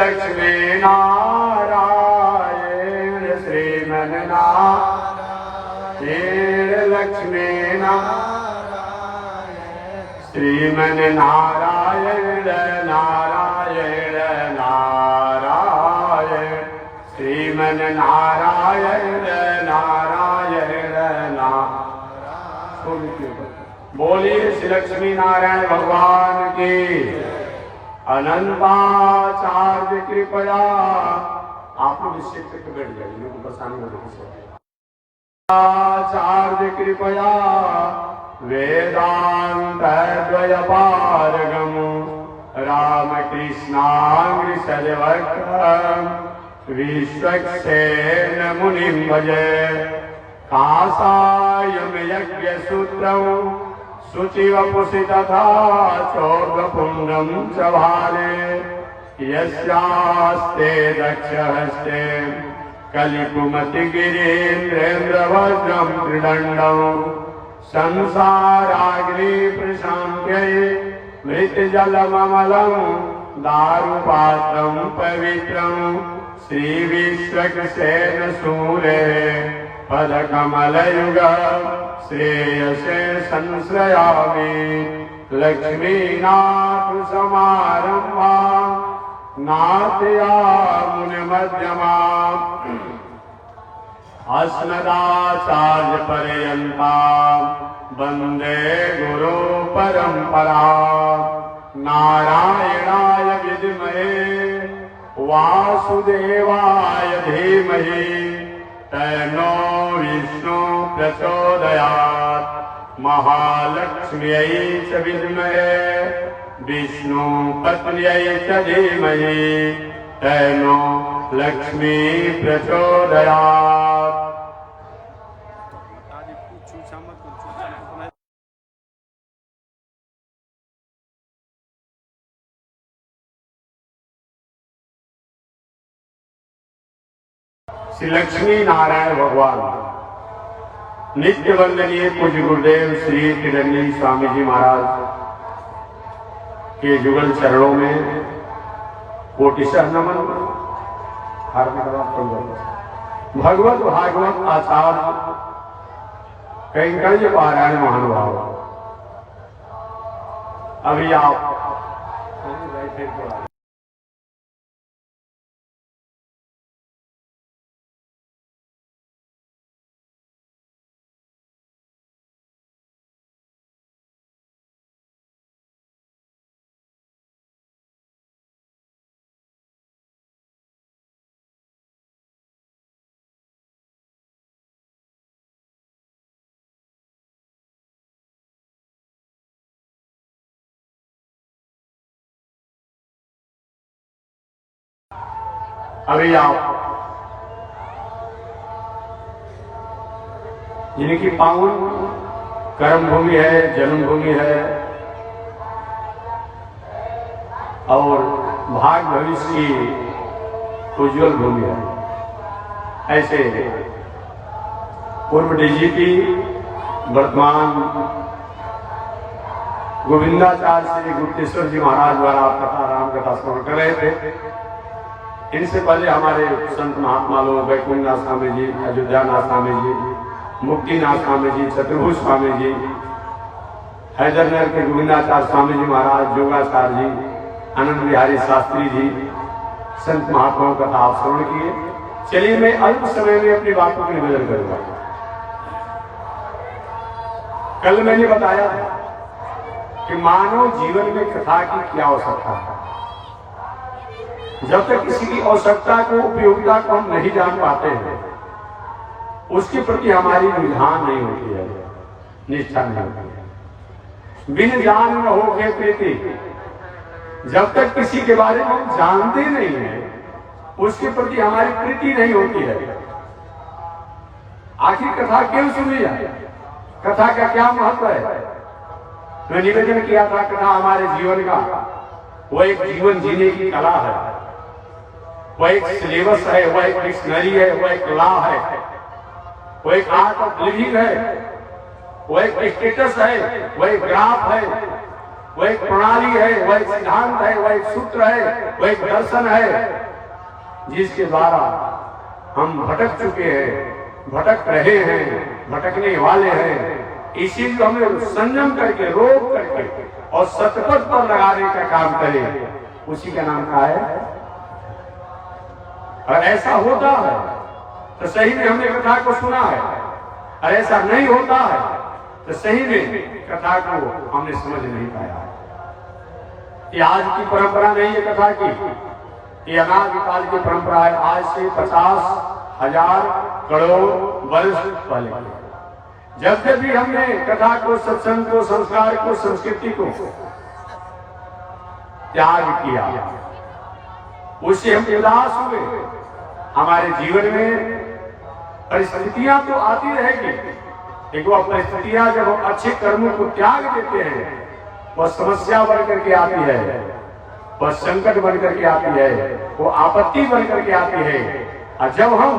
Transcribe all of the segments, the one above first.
लक्ष्मी नारायण श्रीमन नारायण लक्ष्मी नारायण श्रीमन नारायण नारायण नारायण श्रीमन नारायण नारायण नारायण। बोलिए श्री लक्ष्मी नारायण भगवान की। अनंताचार्य कृपया आप लोग इस क्षेत्र पे बैठ जाइए, मेरे को परेशानी हो रही है। आचार्य कृपया वेदांत द्वय पारगम रामकृष्णांग्रि सजवक्रम विश्वक्सेन मुनिं भजे कासायम यज्ञ सूत्रम शुचिवपुषि तथा चौर्वपुण्डं च भाले यस्यास्ते दक्षहस्ते कलिकुमतिगिरीन्द्रेन्द्रवज्रं त्रिदण्डं संसाराग्नि प्रशान्त्यै मृतजलममलं दारुपात्रं पवित्रं श्रीविश्वक्सेन सूरे पदकमलयुग श्रेयसे संश्रयामि लक्ष्मीनाथसमारम्भा नाथयामुनिमध्यमा अस्मदाचार्यपर्यन्ता वन्दे गुरो परम्परा। नारायणाय विद्महे वासुदेवाय धीमहि तन्नो विष्णु प्रचोदयात् महालक्ष्म्यै च विद्महे विष्णुपत्न्यै च धीमहि तन्नो लक्ष्मी प्रचोदयात्। श्री लक्ष्मी नारायण भगवान नित्य वंदनीय पूज्य गुरुदेव श्री त्रिरंजन स्वामी जी महाराज के जुगल चरणों में कोटिशः नमन। भगवत भागवत आचार्य कैंकर्य पारायण महानुभाव, अभी आप जिनकी पावन कर्म भूमि है, जन्मभूमि है और भाग भविष्य की उज्ज्वल भूमि है, ऐसे पूर्व डीजीपी वर्तमान गोविंदाचार्य श्री गुप्तेश्वर जी महाराज द्वारा कथा राम कथा श्रवण कर रहे थे। इनसे पहले हमारे संत महात्मा लोग वैकुंठनाथ स्वामी जी, अयोध्यानाथ स्वामी जी, मुक्तिनाथ स्वामी जी, चतुर्भुज स्वामी जी, हैदरनगर के गोविंदाचार्य स्वामी जी महाराज, योगाचार्य जी, आनंद बिहारी शास्त्री जी, संत महात्माओं का आप श्रवण किए। चलिए मैं अल्प समय में अपनी बातों की निवेदन करूंगा। कल मैंने बताया कि मानव जीवन में कथा की क्या आवश्यकता है। जब तक किसी की आवश्यकता को, उपयोगिता को हम नहीं जान पाते हैं, उसके प्रति हमारी रुझान नहीं होती है, निष्ठा नहीं होती है। बिन जान न हो के प्रीति, जब तक किसी के बारे में हम जानते नहीं हैं, उसके प्रति हमारी प्रीति नहीं होती है। आखिर कथा क्यों सुनी जाए? कथा का क्या महत्व है? मैं निवेदन किया था, कथा हमारे जीवन का वो एक जीवन जीने की कला है, वो एक सिलेबस है, वो एक डिक्शनरी है, वो एक लॉ है, वो एक आर्ट ऑफ लिविंग है, वो एक स्टेटस है, वो एक ग्राफ है, वह एक प्रणाली है, वह एक सिद्धांत है, वह एक सूत्र है, वह एक दर्शन है जिसके द्वारा हम भटक चुके हैं, भटक रहे हैं, भटकने वाले हैं। इसी को हमें संयम करके, रोक करके और सतपथ पर लगाने का काम करें, उसी का नाम क्या है। और ऐसा होता है तो सही में हमने कथा को सुना है, और ऐसा नहीं होता है तो सही में कथा को हमने समझ नहीं पाया। ये आज की परंपरा नहीं है कथा की, ये अनादिकाल की परंपरा है। आज से 50,000 करोड़ वर्ष पहले जब भी हमने कथा को, सत्संग को, संस्कार को, संस्कृति को त्याग किया, उससे हम उदास हुए। हमारे जीवन में परिस्थितियां तो आती रहेगी, लेकिन वह परिस्थितियां जब हम अच्छे कर्मों को त्याग देते हैं, वह समस्या बन करके आती है, वह संकट बन करके आती है, वो आपत्ति बन करके आती है। और जब हम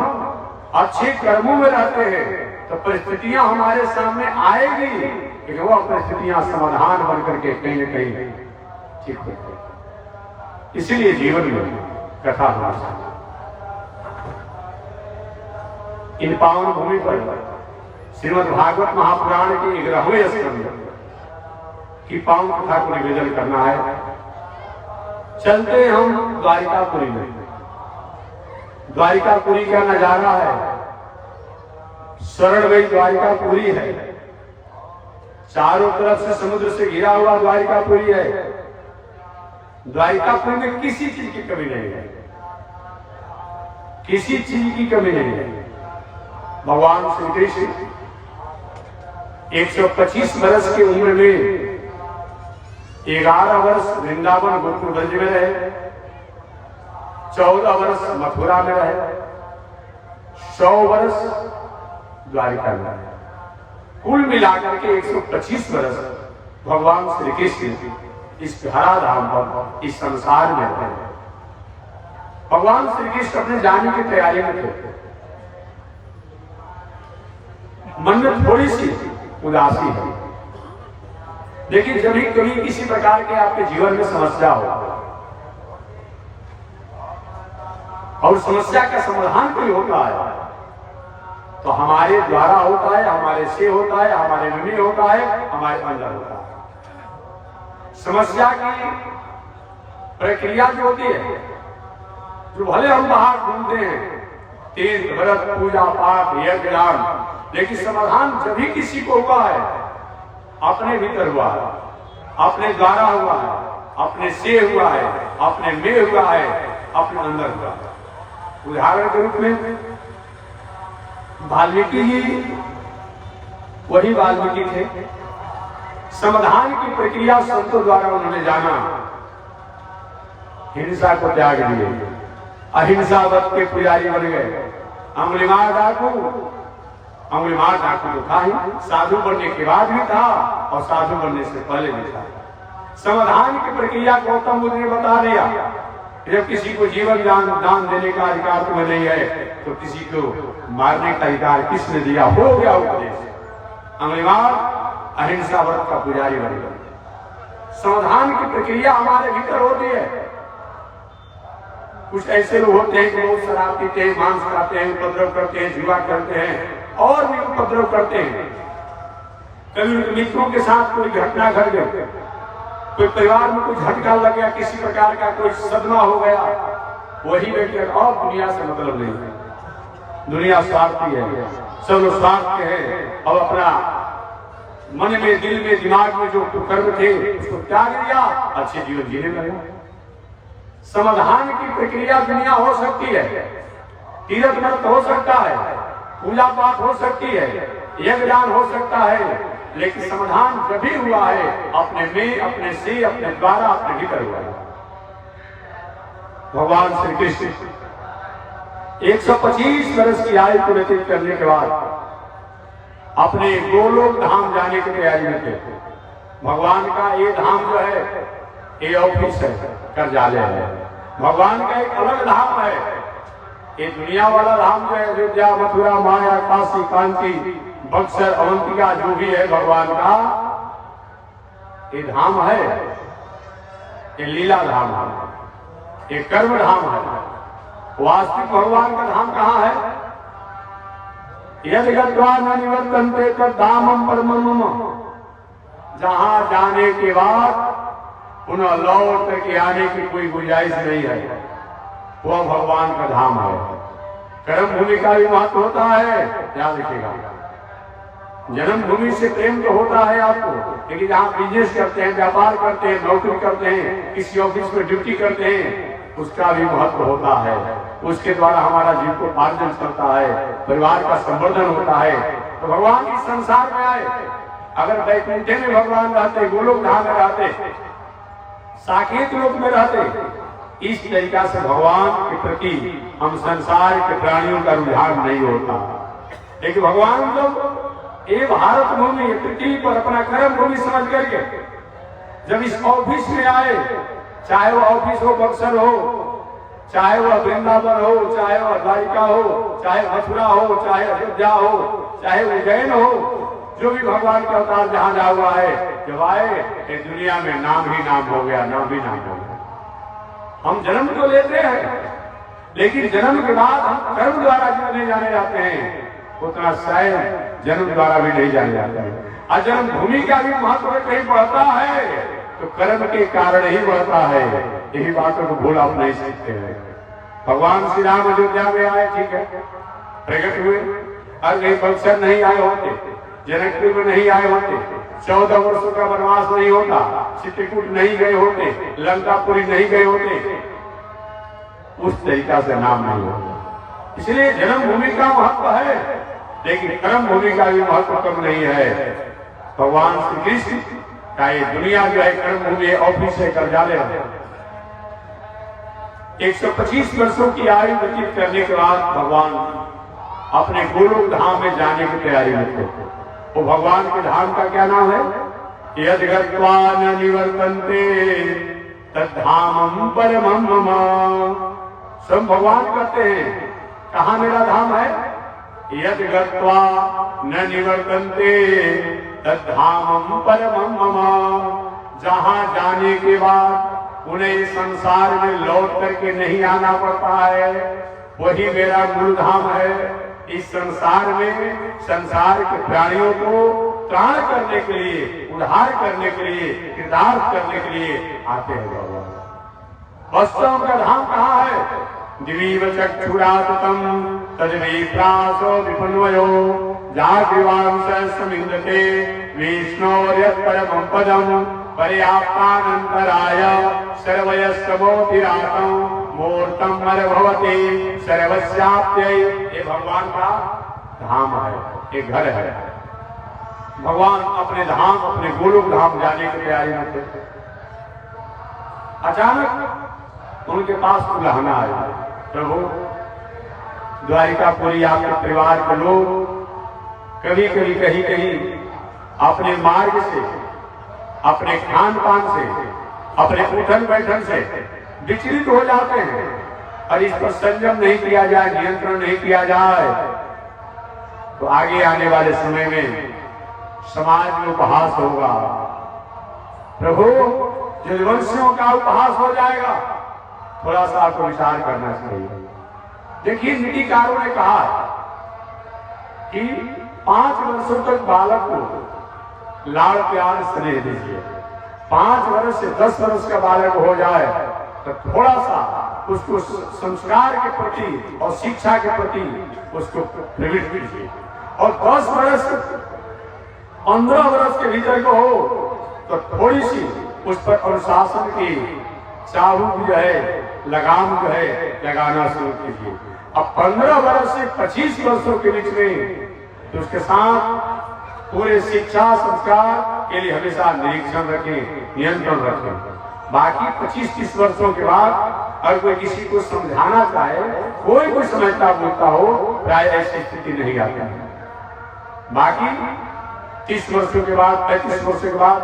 अच्छे कर्मों में रहते हैं तो परिस्थितियां हमारे सामने आएगी, लेकिन वह परिस्थितियां समाधान बन करके कहीं न कहीं ठीक होती है। इसीलिए जीवन में कथा होना चाहिए। इन पावन भूमि पर श्रीमद् भागवत महापुराण के 11वें स्कंद की पावन कथा को निवेदन करना है। चलते हम द्वारिकापुरी में। द्वारिकापुरी का नजारा है, स्वर्णमयी द्वारिकापुरी है, चारों तरफ से समुद्र से घिरा हुआ द्वारिकापुरी है। द्वारिकापुरी में किसी चीज की कमी नहीं है, किसी चीज की कमी नहीं है। भगवान श्री कृष्ण 125 वर्ष की उम्र में 11 वर्ष वृंदावन गोकुल ब्रज में रहे, 14 वर्ष मथुरा में रहे, 100 वर्ष द्वारिका में रहे। कुल मिलाकर के 125 वर्ष भगवान श्री कृष्ण इस धरा धाम पर, इस संसार में रहे। भगवान श्री कृष्ण अपने जाने की तैयारी में थे। मन में थोड़ी सी उदासी है, लेकिन जब भी कभी किसी प्रकार के आपके जीवन में समस्या हो और समस्या का समाधान कोई होता है तो हमारे द्वारा होता है, हमारे से होता है, हमारे में होता है, हमारे अंदर होता है। समस्या की प्रक्रिया जो होती है, जो भले हम बाहर घूमते हैं, तीर्थ, व्रत, पूजा पाठ, यज्ञ दान, लेकिन समाधान जब भी किसी को हुआ है अपने भीतर हुआ है, अपने द्वारा हुआ है, अपने से हुआ है, अपने में हुआ है, अपने अंदर हुआ है। उदाहरण के रूप में वाल्मीकि जी वही वाल्मीकि थे। समाधान की प्रक्रिया संतों द्वारा उन्होंने जाना, हिंसा को त्याग दिए, अहिंसावत के पुजारी बन गए। अंगुलीमाल डाकू तो था ही, साधु बनने के बाद भी था और साधु बनने से पहले भी था। समाधान की प्रक्रिया गौतम बुद्ध ने बता दिया। जब किसी को जीवन दान देने का अधिकार तुम्हें नहीं है तो किसी को मारने का अधिकार किसने दिया? हो गया उपदेश। अंगुलीमाल अहिंसा व्रत का पुजारी बन गए। समाधान की प्रक्रिया हमारे भीतर होती है। कुछ ऐसे लोग होते हैं कि बहुत शराब पीते हैं, मांस खाते हैं, उपद्रव करते हैं, जुआ करते हैं और भी उपद्रव करते हैं। कभी उनके मित्रों के साथ कोई घटना घट गई, कोई परिवार में कुछ झटका लग गया, किसी प्रकार का कोई सदमा हो गया, वही व्यक्ति और दुनिया से मतलब नहीं है। दुनिया स्वार्थी है, सब लोग स्वार्थ के हैं और अपना मन में, दिल में, दिमाग में जो कर्म थे उसको त्याग दिया, अच्छे जीवन जीने लगे। समाधान की प्रक्रिया दुनिया हो सकती है, तीर्थ व्रत हो सकता है, पूजा पाठ हो सकती है, यज्ञ दान हो सकता है, लेकिन समाधान जब भी हुआ है अपने में, अपने से, अपने द्वारा, अपने भीतर हुआ है। भगवान श्री कृष्ण 125 वर्ष की आयु को व्यतीत करने के बाद अपने गोलोक धाम जाने की तैयारी में थे। भगवान का ये धाम जो है ये ऑफिस है, कर्जालय है। भगवान का एक अलग धाम है। ये दुनिया वाला धाम जो है अयोध्या, मथुरा, माया, काशी, कांची, बक्सर, अवंतिका जो भी है भगवान का, ये धाम है, ये लीला धाम है, ये कर्म धाम है। वास्तविक भगवान का धाम कहाँ है? यदि गत्वा न निवर्तन्ते तद्धामं परमं मम। जहां जाने के बाद पुनः लौट करके आने की कोई गुंजाइश नहीं है, वह भगवान का धाम है। कर्म भूमि का भी महत्व होता है, याद रखिएगा। जन्म भूमि से प्रेम तो होता है आपको, लेकिन जहाँ बिजनेस करते हैं, व्यापार करते हैं, नौकरी करते हैं, किसी ऑफिस में ड्यूटी करते हैं, उसका भी महत्व होता है। उसके द्वारा हमारा जीविकोपार्जन चलता है, परिवार का संवर्धन होता है। तो भगवान इस संसार में आए। अगर वैकुंठे में भगवान रहते, गोलोक धाम में रहते, साकेत लोक में रहते, इस तरीका से भगवान के प्रति हम संसार के प्राणियों का रुझान नहीं होता। लेकिन भगवान लोग ये भारत भूमि, पृथ्वी पर अपना कर्म भूमि समझ करके जब इस ऑफिस में आए, चाहे वह ऑफिस हो बक्सर हो, चाहे वह वृंदावन हो, चाहे वह द्वारिका हो, चाहे मथुरा हो, चाहे अयोध्या हो, चाहे उज्जैन हो, जो भी भगवान का अवतार जहां जा हुआ है, जब आए ये दुनिया में नाम ही नाम हो गया, नाम ही नाम हो गया। हम जन्म तो लेते हैं, लेकिन जन्म के बाद हम कर्म द्वारा जितने जाने जाते हैं, उतना शायद जन्म द्वारा भी नहीं जाने जाते हैं। और जन्म भूमि का भी महत्व कहीं बढ़ता है तो कर्म के कारण ही बढ़ता है। यही बातों को भूल आप नहीं सकते हैं। भगवान श्री राम अयोध्या में आए, ठीक है, प्रकट हुए, और कहीं बक्सर नहीं आए होते, जनकपुर में नहीं आए होते, 14 वर्षों का वनवास नहीं होता, चित्रकूट नहीं गए होते, लंकापुरी नहीं गए होते, उस तरीका से नाम नहीं होता। इसलिए जन्म भूमि का महत्व है, लेकिन कर्म भूमि का भी महत्व कम नहीं है। भगवान श्री कृष्ण का ये दुनिया जो है कर्म भूमि ऑफिस से कर जाले 125 वर्षों की आयु व्यतीत करने के बाद भगवान अपने गोलोक धाम में जाने की तैयारी में थे। वो भगवान के धाम का क्या नाम है? यदि गत्वा न निवर्तन्ते तद्धामं परमं मम। सब भगवान कहते हैं, कहाँ मेरा धाम है? यदि गत्वा न निवर्तन्ते तद्धामं परमं मम। जहां जाने के बाद उन्हें संसार में लौट करके नहीं आना पड़ता है, वही मेरा मूल धाम है। इस संसार में संसार के प्राणियों को त्राण करने के लिए, उद्धार करने के लिए, कृतार्थ करने के लिए आते हैं भगवान। वास्तव का धाम कहाँ है? दिवीव चक्षुराततम तद्वै प्रासो विपन्वयो जागृवांश समिन्दते विष्णोर्यत्परमं पदम् पर्याप्तानन्तराय सर्वयस्तमोतिरातं मूर्तम् भवति सर्वस्याप्त्यै। ये भगवान का धाम है, ये घर है। भगवान अपने धाम, अपने गोलोक धाम जाने की तैयारी में थे। अचानक उनके पास उल्हाना आया, प्रभु द्वारिकापुरी आपके परिवार के लोग कभी कभी कहीं कहीं अपने मार्ग से, अपने खान पान से, अपने उठन बैठन से विचलित हो जाते हैं, और इस पर संयम नहीं किया जाए, नियंत्रण नहीं किया जाए, तो आगे आने वाले समय में समाज में उपहास होगा। प्रभु यदुवंशियों का उपहास हो जाएगा, थोड़ा सा आपको विचार करना चाहिए। देखिए, नीतिकारों ने कहा कि 5 वर्षों तक बालक को लाड़ प्यार स्नेह दीजिए। 5 वर्ष से 10 वर्ष का बालक हो जाए तो थोड़ा सा उसको संस्कार के प्रति और शिक्षा के प्रति उसको प्रवृत्त कीजिए। और 10 वर्ष 15 वर्ष के भीतर को हो तो थोड़ी सी उस पर अनुशासन की चाबुक जो है, लगाम जो है लगाना शुरू कीजिए। अब 15 वर्ष से 25 वर्षों के बीच में तो उसके साथ पूरे शिक्षा संस्कार के लिए हमेशा निरीक्षण रखें, नियंत्रण रखें। बाकी 25-30 वर्षों के बाद अगर कोई किसी को समझाना चाहे, कोई समझता बोलता हो, प्राय ऐसी स्थिति नहीं आती है। बाकी 30 वर्षों के बाद, 35 वर्षों के बाद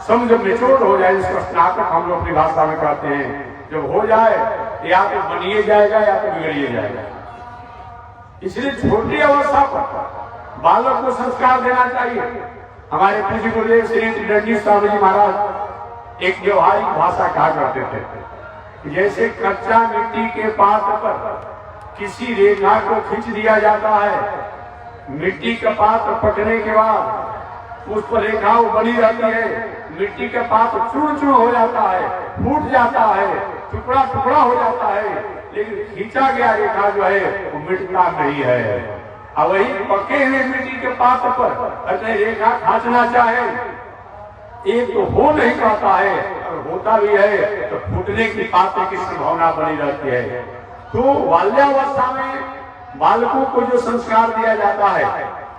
समझ मेच्योर हो जाए, जिसको स्नातक हम लोग अपनी भाषा में कहते हैं, जब हो जाए या तो बनिए जाएगा या तो बिगड़िए जाएगा। इसलिए छोटी अवस्था पर बालक को संस्कार देना चाहिए। हमारे पूज्य गुरुदेव श्री त्रिदंडी स्वामी जी महाराज एक व्यवहारिक भाषा कहा करते थे, जैसे कच्चा मिट्टी के पात्र पर किसी रेखा को खींच दिया जाता है, मिट्टी का पात्र पकने के बाद उस पर रेखा बनी रहती है, मिट्टी का पात्र चूर्ण चूर्ण हो जाता है, फूट जाता है, टुकड़ा टुकड़ा हो जाता है, लेकिन खींचा गया रेखा जो है वो मिटता नहीं है। अब वही पके हुए मिट्टी के पात्र पर अपने रेखा खींचना चाहे, एक तो हो नहीं पाता है, और होता भी है तो फूटने की पात्र की संभावना बनी रहती है। तो बाल्यावस्था में बालकों को जो संस्कार दिया जाता है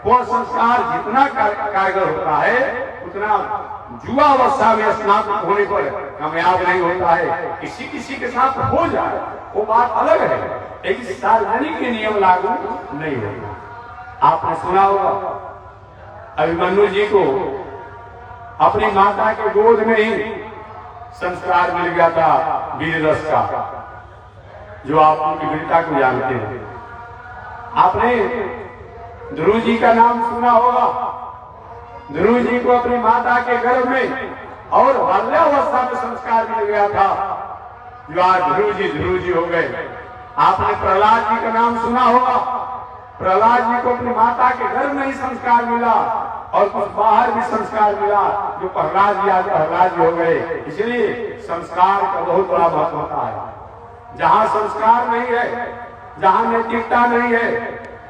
वह संस्कार जितना कारगर होता है उतना युवा अवस्था में स्नातक होने पर कामयाब नहीं होता है। किसी किसी के साथ हो जाए वो बात अलग है, लेकिन सार्वजनिक के नियम लागू नहीं है। आपने सुना होगा अभिमन्यु जी को अपनी माता के गोद में ही संस्कार मिल गया था वीर रस का, जो आप उनकी वीरता को जानते हैं। आपने ध्रुव जी का नाम सुना होगा। ध्रुव जी को अपनी माता के गर्भ में और बाल्यावस्था में संस्कार मिल गया था, जो आज ध्रुव जी हो गए। आपने प्रहलाद जी का नाम सुना होगा। प्रहलाद जी को अपनी माता के गर्भ में ही संस्कार मिला और कुछ बाहर भी संस्कार मिला, जो प्रहलाद जी आज प्रहलाद जी हो गए। इसलिए संस्कार का बहुत बड़ा महत्व होता है। जहाँ संस्कार नहीं है, जहाँ नैतिकता नहीं है,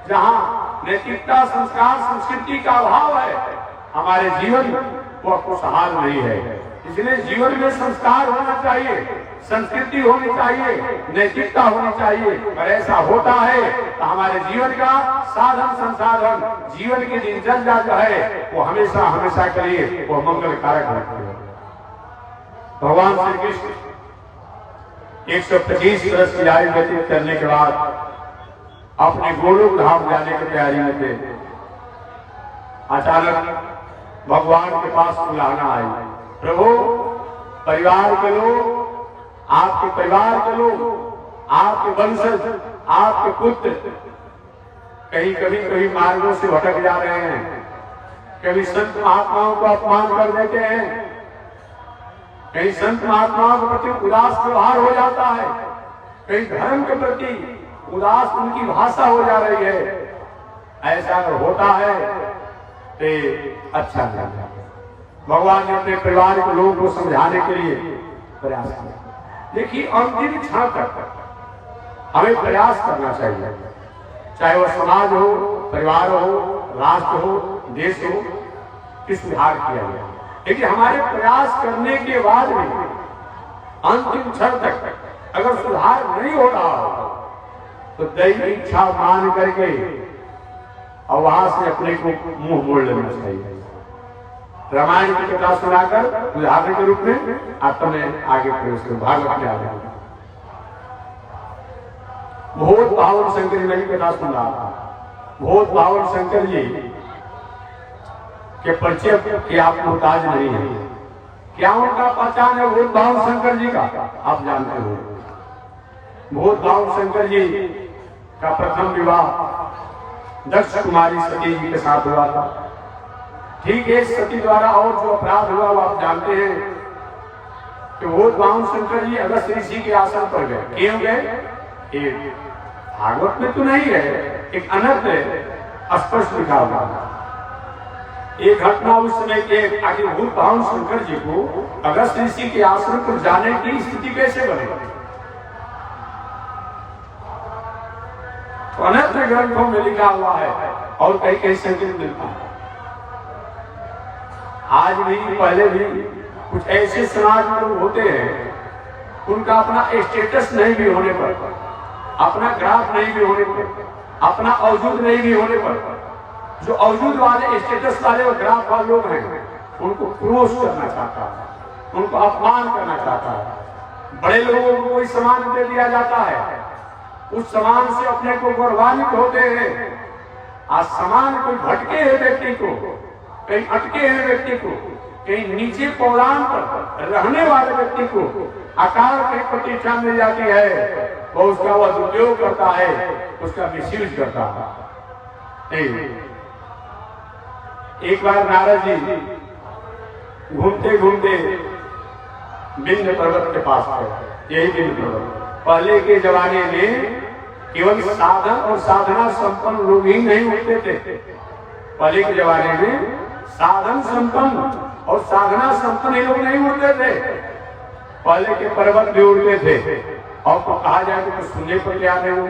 जहाँ नैतिकता संस्कार संस्कृति का अभाव है, हमारे जीवन वो खुशहाल नहीं है। इसलिए जीवन में संस्कार होना चाहिए, संस्कृति होनी चाहिए, नैतिकता होनी चाहिए। और ऐसा होता है तो हमारे जीवन का साधन संसाधन, जीवन की दिनचर्या जो है वो हमेशा हमेशा के लिए वो मंगल कारक होती है। भगवान श्री कृष्ण 125 वर्ष की आयु व्यतीत करने के बाद अपने गोलोक धाम जाने की तैयारी में थे। अचानक भगवान के पास बुलाना आई, प्रभु परिवार के लोग, आपके परिवार के लोग, आपके वंशज, आपके पुत्र कभी मार्गों से भटक जा रहे हैं, कभी संत महात्माओं को अपमान कर देते हैं, कहीं संत महात्माओं के प्रति उदास व्यवहार हो जाता है, कहीं धर्म के प्रति उदास उनकी भाषा हो जा रही है। ऐसा अगर होता है तो अच्छा नहीं। भगवान ने अपने परिवार के लोगों को समझाने के लिए प्रयास किया। देखिए अंतिम क्षण तक हमें प्रयास करना चाहिए, चाहे वह समाज हो, परिवार हो, राष्ट्र हो, देश हो, कि सुधार किया जाए। लेकिन हमारे प्रयास करने के बाद भी अंतिम क्षण तक अगर सुधार नहीं हो रहा हो तो दैवी इच्छा मान करके और वहां से अपने को मुंह मोड़ लेना चाहिए। रामायण की कथा सुनाकर उदाहरण के रूप में आपने आगे प्रवेश करो। भागवत में आगे बहुत बावन शंकर जी की कथा सुन रहा था। बहुत बावन शंकर जी के परिचय के आप मुहताज नहीं है। क्या उनका पहचान है बहुत बावन शंकर जी का? आप जानते हो बहुत बावन शंकर जी का प्रथम विवाह दक्ष कुमारी सती जी के साथ हुआ था। ठीक है, सती द्वारा और जो अपराध हुआ वो आप जानते हैं कि वो बावन शंकर जी अगस्त ऋषि के आसन पर गए। क्यों गए? भागवत में तो नहीं है, एक अनर्थ स्पष्ट लिखा हुआ है। एक घटना उस समय के आखिर भूत बावन शंकर जी को अगस्त ऋषि के आश्रम पर जाने की स्थिति कैसे बने? तो अनर्थ ग्रंथों में लिखा हुआ है और कई कई संकेत मिलता है। आज भी पहले भी कुछ ऐसे समाज में लोग होते हैं, उनका अपना स्टेटस नहीं भी होने पर, अपना ग्राफ नहीं भी होने पर, अपना औजूद नहीं भी होने पर, जो औजूद वाले स्टेटस वाले और ग्राफ वाले लोग हैं उनको क्रोश करना चाहता है, उनको अपमान करना चाहता है। बड़े लोगों को कोई सम्मान दे दिया जाता है, उस सम्मान से अपने को गौरवान्वित होते हैं। आज सम्मान कोई भटके है व्यक्ति को, कहीं अटके हैं व्यक्ति को, कहीं नीचे पौरान पर रहने वाले व्यक्ति को आकार की प्रतिष्ठा मिल जाती है, वो उसका वह दुरुपयोग करता है, उसका मिसयूज करता है। एक बार नारद जी घूमते घूमते विंध्य पर्वत के पास गए। यही विंध्य पर्वत पहले के जमाने में केवल साधन और साधना संपन्न लोग ही नहीं उठते थे। पहले के जमाने में साधन संपन्न और साधना संपन्न लोग नहीं उठते थे। पहले के पर्वत भी उड़ते थे। और तो कहा जाए तो सुनने पर क्या नहीं हो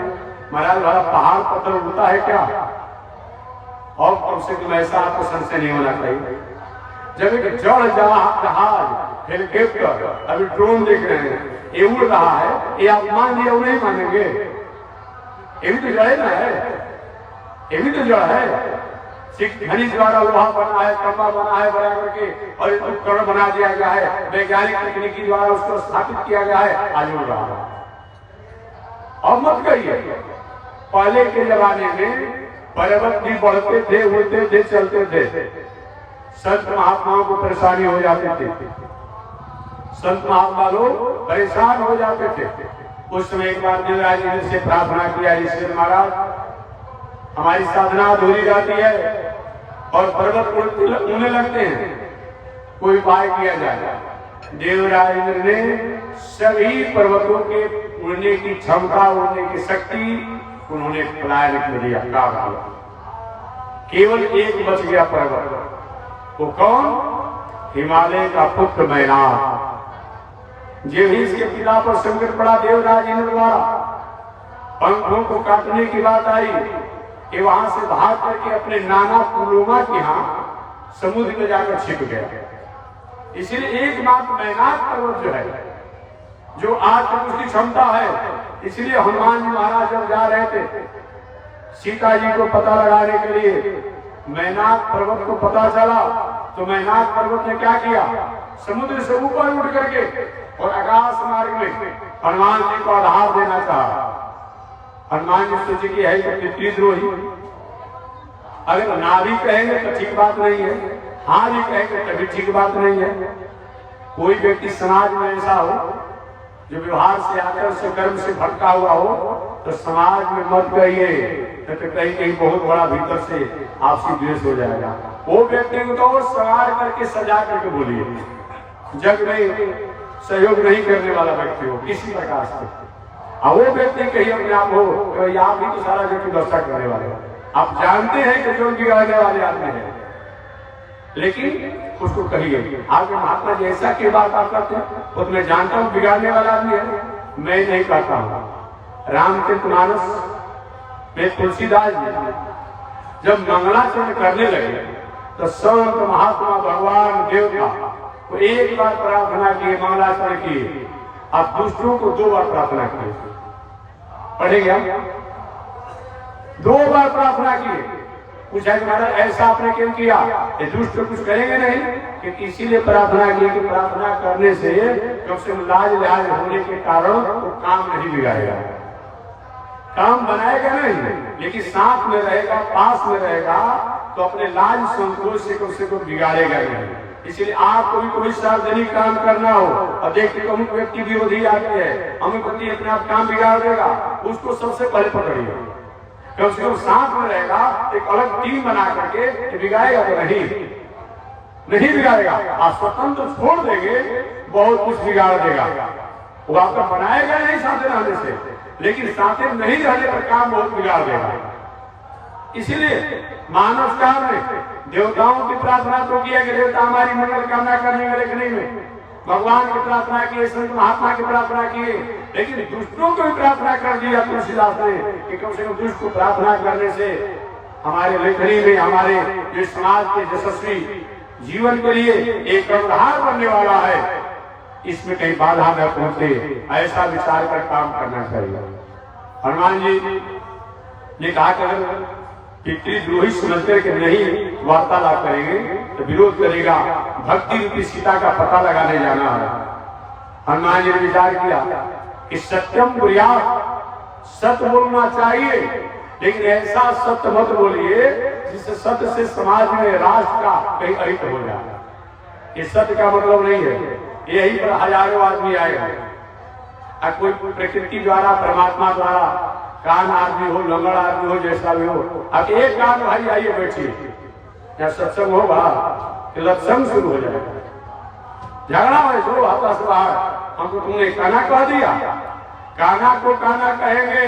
महाराज वाला पहाड़ पत्थर उड़ता है क्या? और कम से कम ऐसा आपको संशय नहीं होना चाहिए। जब एक जड़ जहाज हेलीकॉप्टर अभी ड्रोन देख रहे हैं, ये उड़ रहा है, ये आप मान लिया नहीं मानेंगे? ये भी तो जड़ ना है, ये भी तो जड़ है। खनिज द्वारा लोहा बना है, तांबा बना है बना करके और उपकरण बना दिया गया है, वैज्ञानिक तकनीकी द्वारा उसको स्थापित किया गया है, आज उड़ रहा है। और मत कहिए पहले के जमाने में पर्वत भी बढ़ते थे, उड़ते थे, चलते थे, संत महात्माओं को परेशानी हो जाती थी। संत महात्मा लोग परेशान हो जाते थे। उस समय एक बार देवराज जी से प्रार्थना किया, ऋषि महाराज हमारी साधना अधूरी जाती है और पर्वत उड़ने लगते हैं, कोई उपाय किया जाए। देवराज इंद्र ने सभी पर्वतों के उड़ने की क्षमता, उड़ने की शक्ति उन्होंने पलायन कर दिया, काट दिया। केवल एक बच गया पर्वत, वो कौन? हिमालय का पुत्र मैनाक। जब ही इसके पिता पर संकट पड़ा देवराज इंद्र द्वारा, पंखों को काटने की बात आई कि वहां से भाग करके अपने नाना पुलोमा के यहाँ समुद्र में जाकर छिप गया। इसलिए एकमात्र मैनाक पर्वत जो है, जो आज तक उसकी क्षमता है, इसलिए हनुमान जी महाराज जब जा रहे थे सीता जी को पता लगाने के लिए, मैनाक पर्वत को पता चला तो मैनाक पर्वत ने क्या किया? समुद्र से ऊपर उठ करके और आकाश मार्ग में हनुमान जी को आधार देना चाहा। हनुमान जी सोचे कि है पितृद्रोही, अगर ना भी कहेंगे तो ठीक बात नहीं है, हाँ भी कहेंगे तभी ठीक बात नहीं है। कोई व्यक्ति समाज में ऐसा हो जो व्यवहार से आकर से कर्म से भटका हुआ हो तो समाज में मत कहिए, तो कहीं कहीं बहुत बड़ा भीतर से आपसी द्वेष हो जाएगा। वो व्यक्ति को तो सवार करके सजा करके बोलिए, जग में सहयोग नहीं करने वाला व्यक्ति हो किसी प्रकार से, और वो व्यक्ति कहीं अपने आप हो तो आप भी तो सारा व्यक्ति व्यवस्था करने वाले हो। आप जानते हैं कि जो बिगाड़ने वाले आदमी है, लेकिन उसको कहिए। आपके महात्मा जी ऐसा की बात आप करते हैं, तो मैं जानता हूँ बिगाड़ने वाला आदमी है, मैं नहीं कहता हूँ। रामचरितमानस में तुलसीदास जी जब मंगलाचरण करने लगे तो संत महात्मा भगवान देवता को एक बार प्रार्थना किए, मंगलाचरण किए, आप दुष्टों को 2 बार प्रार्थना किए। पढ़ेंगे हम 2 बार प्रार्थना किए। पूछा कि महाराज ऐसा आपने क्यों किया? ये दुष्ट कुछ करेंगे नहीं? कि इसीलिए प्रार्थना की कि प्रार्थना करने से कम से कम लाज लिहाज होने के कारण तो काम नहीं बिगाड़ेगा, काम बनाएगा नहीं, लेकिन साथ में रहेगा, पास में रहेगा तो अपने लाज संतोष से कम बिगाड़ेगा नहीं। इसलिए आपको भी कोई सार्वजनिक काम करना हो और देखते अमुक व्यक्ति विरोधी आते हैं, अमुक व्यक्ति अपने आप काम बिगाड़ देगा, उसको सबसे पहले पकड़िए। कम से कम साथ में रहेगा, एक अलग टीम बना करके बिगाड़ेगा तो नहीं बिगाड़ेगा। आप स्वतंत्र छोड़ देंगे बहुत कुछ बिगाड़ देगा, वो आपका बनाएगा नहीं साथ रहने से, लेकिन साथ नहीं रहने पर काम बहुत बिगाड़ देगा। इसीलिए मानव काल में देवताओं की प्रार्थना तो किया कि देवता हमारी मंगल कामना करने वाले कि नहीं में, भगवान की प्रार्थना किए, संत महात्मा की प्रार्थना किए, लेकिन दुष्टों को भी प्रार्थना कर दिया तुलसीदास ने कि कम से कम दुष्ट को प्रार्थना करने से हमारे लेखनी में, हमारे जो समाज के यशस्वी जीवन के लिए एक आधार बनने वाला है, इसमें कहीं बाधा न पहुंचे, ऐसा विचार कर काम करना चाहिए। हनुमान जी ने कहा कि अगर पितृद्रोही समझकर के नहीं वार्तालाप करेंगे तो विरोध करेगा, भक्ति रूपी सीता का पता लगाने जाना है। हनुमान जी ने विचार किया कि सत्यम बुरियात, सत्य बोलना चाहिए, लेकिन ऐसा सत्य मत बोलिए जिससे सत्य से समाज में, राष्ट्र का कहीं अहित हो जाए। ये सत्य का मतलब नहीं है। यही पर हजारों आदमी आए हैं, कोई प्रकृति द्वारा, परमात्मा द्वारा, कान आदमी हो, लंगड़ आदमी हो, जैसा भी हो, अब एक कान भाई आइए बैठिए, या सत्संग होगा कि लत्संग शुरू हो जाएगा। झगड़ा है जो आता से बाहर, हमको तुमने काना कह दिया, काना को काना कहेंगे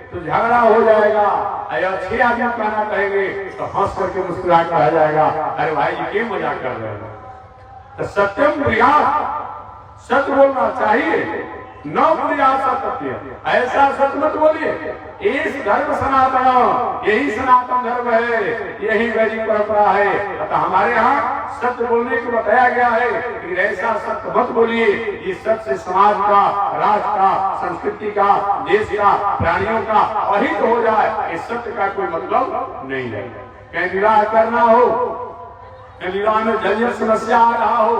तो झगड़ा हो जाएगा। अच्छे आदमी काना कहेंगे तो हंस करके मुस्कुरा कहा जाएगा, अरे भाई जी क्यों मजाक कर रहे हैं। तो सत्यम प्रिया, सत्य बोलना चाहिए, न प्रिया सत्य, ऐसा सत्य मत बोलिए। इस धर्म सनातन, यही सनातन धर्म है, यही वैदिक परंपरा है। अतः हमारे यहाँ सत्य बोलने को बताया गया है कि ऐसा सत्य मत बोलिए। ये सत्य से समाज का, राष्ट्र का, संस्कृति का, देश का, प्राणियों का अहित हो जाए, इस सत्य का कोई मतलब नहीं है। कहीं विवाह करना हो, कहीं विवाह में जल समस्या आ रहा हो,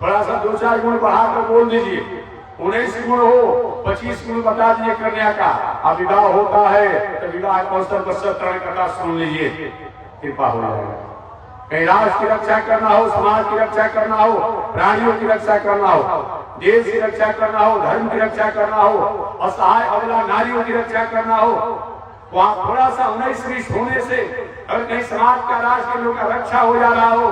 थोड़ा सा 2-4 गुण बढ़ाकर बोल दीजिए। 19 गुण हो, 25 गुण बता दीजिए कन्या का। अब विवाह होता है तो विवाह कौशल पर सत्रण कथा सुन लीजिए, कृपा हो जाएगा। कहीं राष्ट्र की रक्षा करना हो, समाज की रक्षा करना हो, प्राणियों की रक्षा करना हो, देश की रक्षा करना हो, धर्म की रक्षा करना हो, असहाय अबला नारियों की रक्षा करना हो, वहां थोड़ा सा 19-20 होने से अगर कहीं समाज का, राष्ट्र के लोग का रक्षा हो जा रहा हो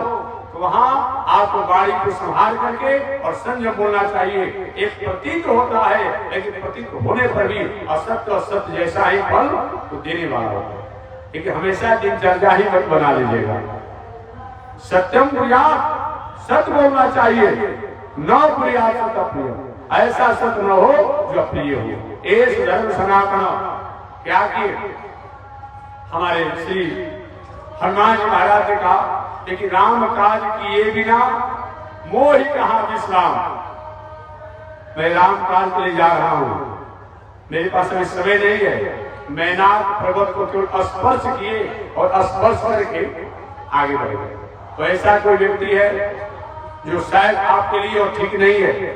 तो वहां आपको वाणी को संभाल करके और संयम बोलना चाहिए। एक प्रतीक होता है, लेकिन प्रतीक होने पर भी असत्य असत्य जैसा ही फल तो देने वाला होता है। लेकिन हमेशा दिनचर्या ही मत बना लीजिएगा। सत्यम प्रिया, सत्य बोलना चाहिए, न प्रिया सत्य प्रिय, ऐसा सत्य न हो जो अप्रिय हो। एस धर्म सनातन। क्या किए हमारे श्री हनुमान जी महाराज ने कहा, लेकिन राम काज किए बिना मोहि कहां विश्राम। मैं राम काज के लिए जा रहा हूं, मेरे पास अभी समय नहीं है। मैनाक पर्वत को केवल स्पर्श किए और स्पर्श करके आगे बढ़ गए। तो ऐसा कोई व्यक्ति है जो शायद आपके लिए और ठीक नहीं है।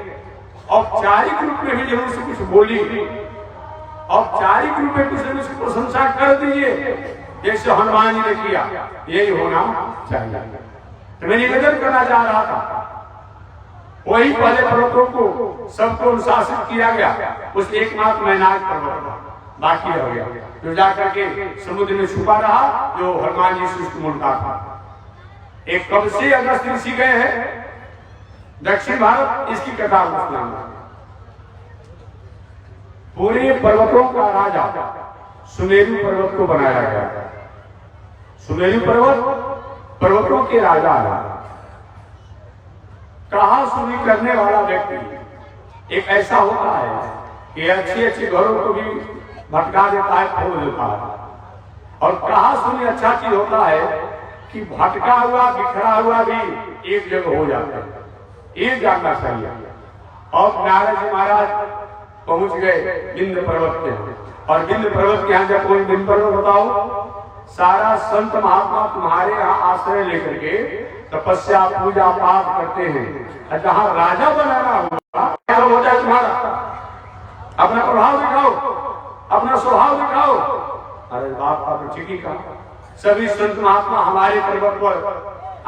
औपचारिक रूप में भी जरूर से कुछ बोलिए, औपचारिक रूप में कुछ न कुछ प्रशंसा कर दीजिए, जैसे हनुमान जी ने किया। यही होना चाहिए। तो मैं निवेदन करना चाह रहा था, वही पहले पर्वतों को सबको अनुशासित किया गया, उस एकमात्र मैनाक पर्वत बाकी रह गया, जो जाकर के समुद्र में छुपा रहा, जो हनुमान जी से मुलाकात था। एक कब से अगस्त ऋषि गए हैं दक्षिण भारत, इसकी कथा सुना। पूरे पर्वतों का राजा सुमेरु पर्वत को बनाया गया। सुमेरु पर्वत पर्वतों के राजा है। कहा सुनी करने वाला व्यक्ति एक ऐसा होता है कि अच्छे अच्छे घरों को भी भटका देता है, खोल देता है। और कहा सुनी अच्छा चीज होता है कि भटका हुआ, बिखरा हुआ भी एक जगह हो जाता है। ये जानना चाहिए। और नारद जी महाराज पहुंच गए विंध्य पर्वत पे, और विंध्य पर्वत के यहाँ जब कोई विंध्य पर्वत बताओ, सारा संत महात्मा तुम्हारे यहाँ आश्रय लेकर के तपस्या पूजा पाठ करते हैं। जहाँ राजा बनाना होगा क्या होता है तुम्हारा? अपना प्रभाव दिखाओ, अपना स्वभाव दिखाओ। अरे बाप का तो ठीक ही कहा। सभी संत महात्मा हमारे पर्वत पर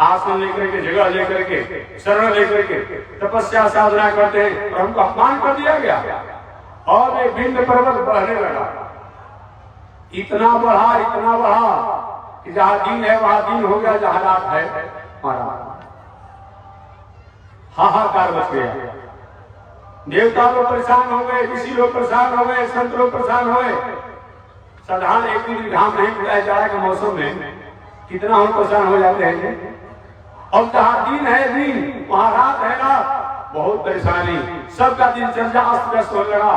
आसन लेकर के, जगह लेकर के, शरण लेकर के तपस्या साधना करते हैं, और हमको अपमान कर दिया गया। और ये विंध्य पर्वत बढ़ने लगा, इतना बढ़ा कि जहां दिन है वहां दिन हो गया, जहां रात है वहां हाहाकार मच गया। देवता लोग परेशान हो गए, ऋषि लोग परेशान हो गए, संत लोग परेशान हो गए। साधारण एक दिन धाम नहीं बुलाया जा रहा के मौसम में कितना हम परेशान हो जाते हैं। और जहां दिन है दिन, वहां रात है रात, बहुत परेशानी। सबका दिनचर्या अस्त व्यस्त हो लगा।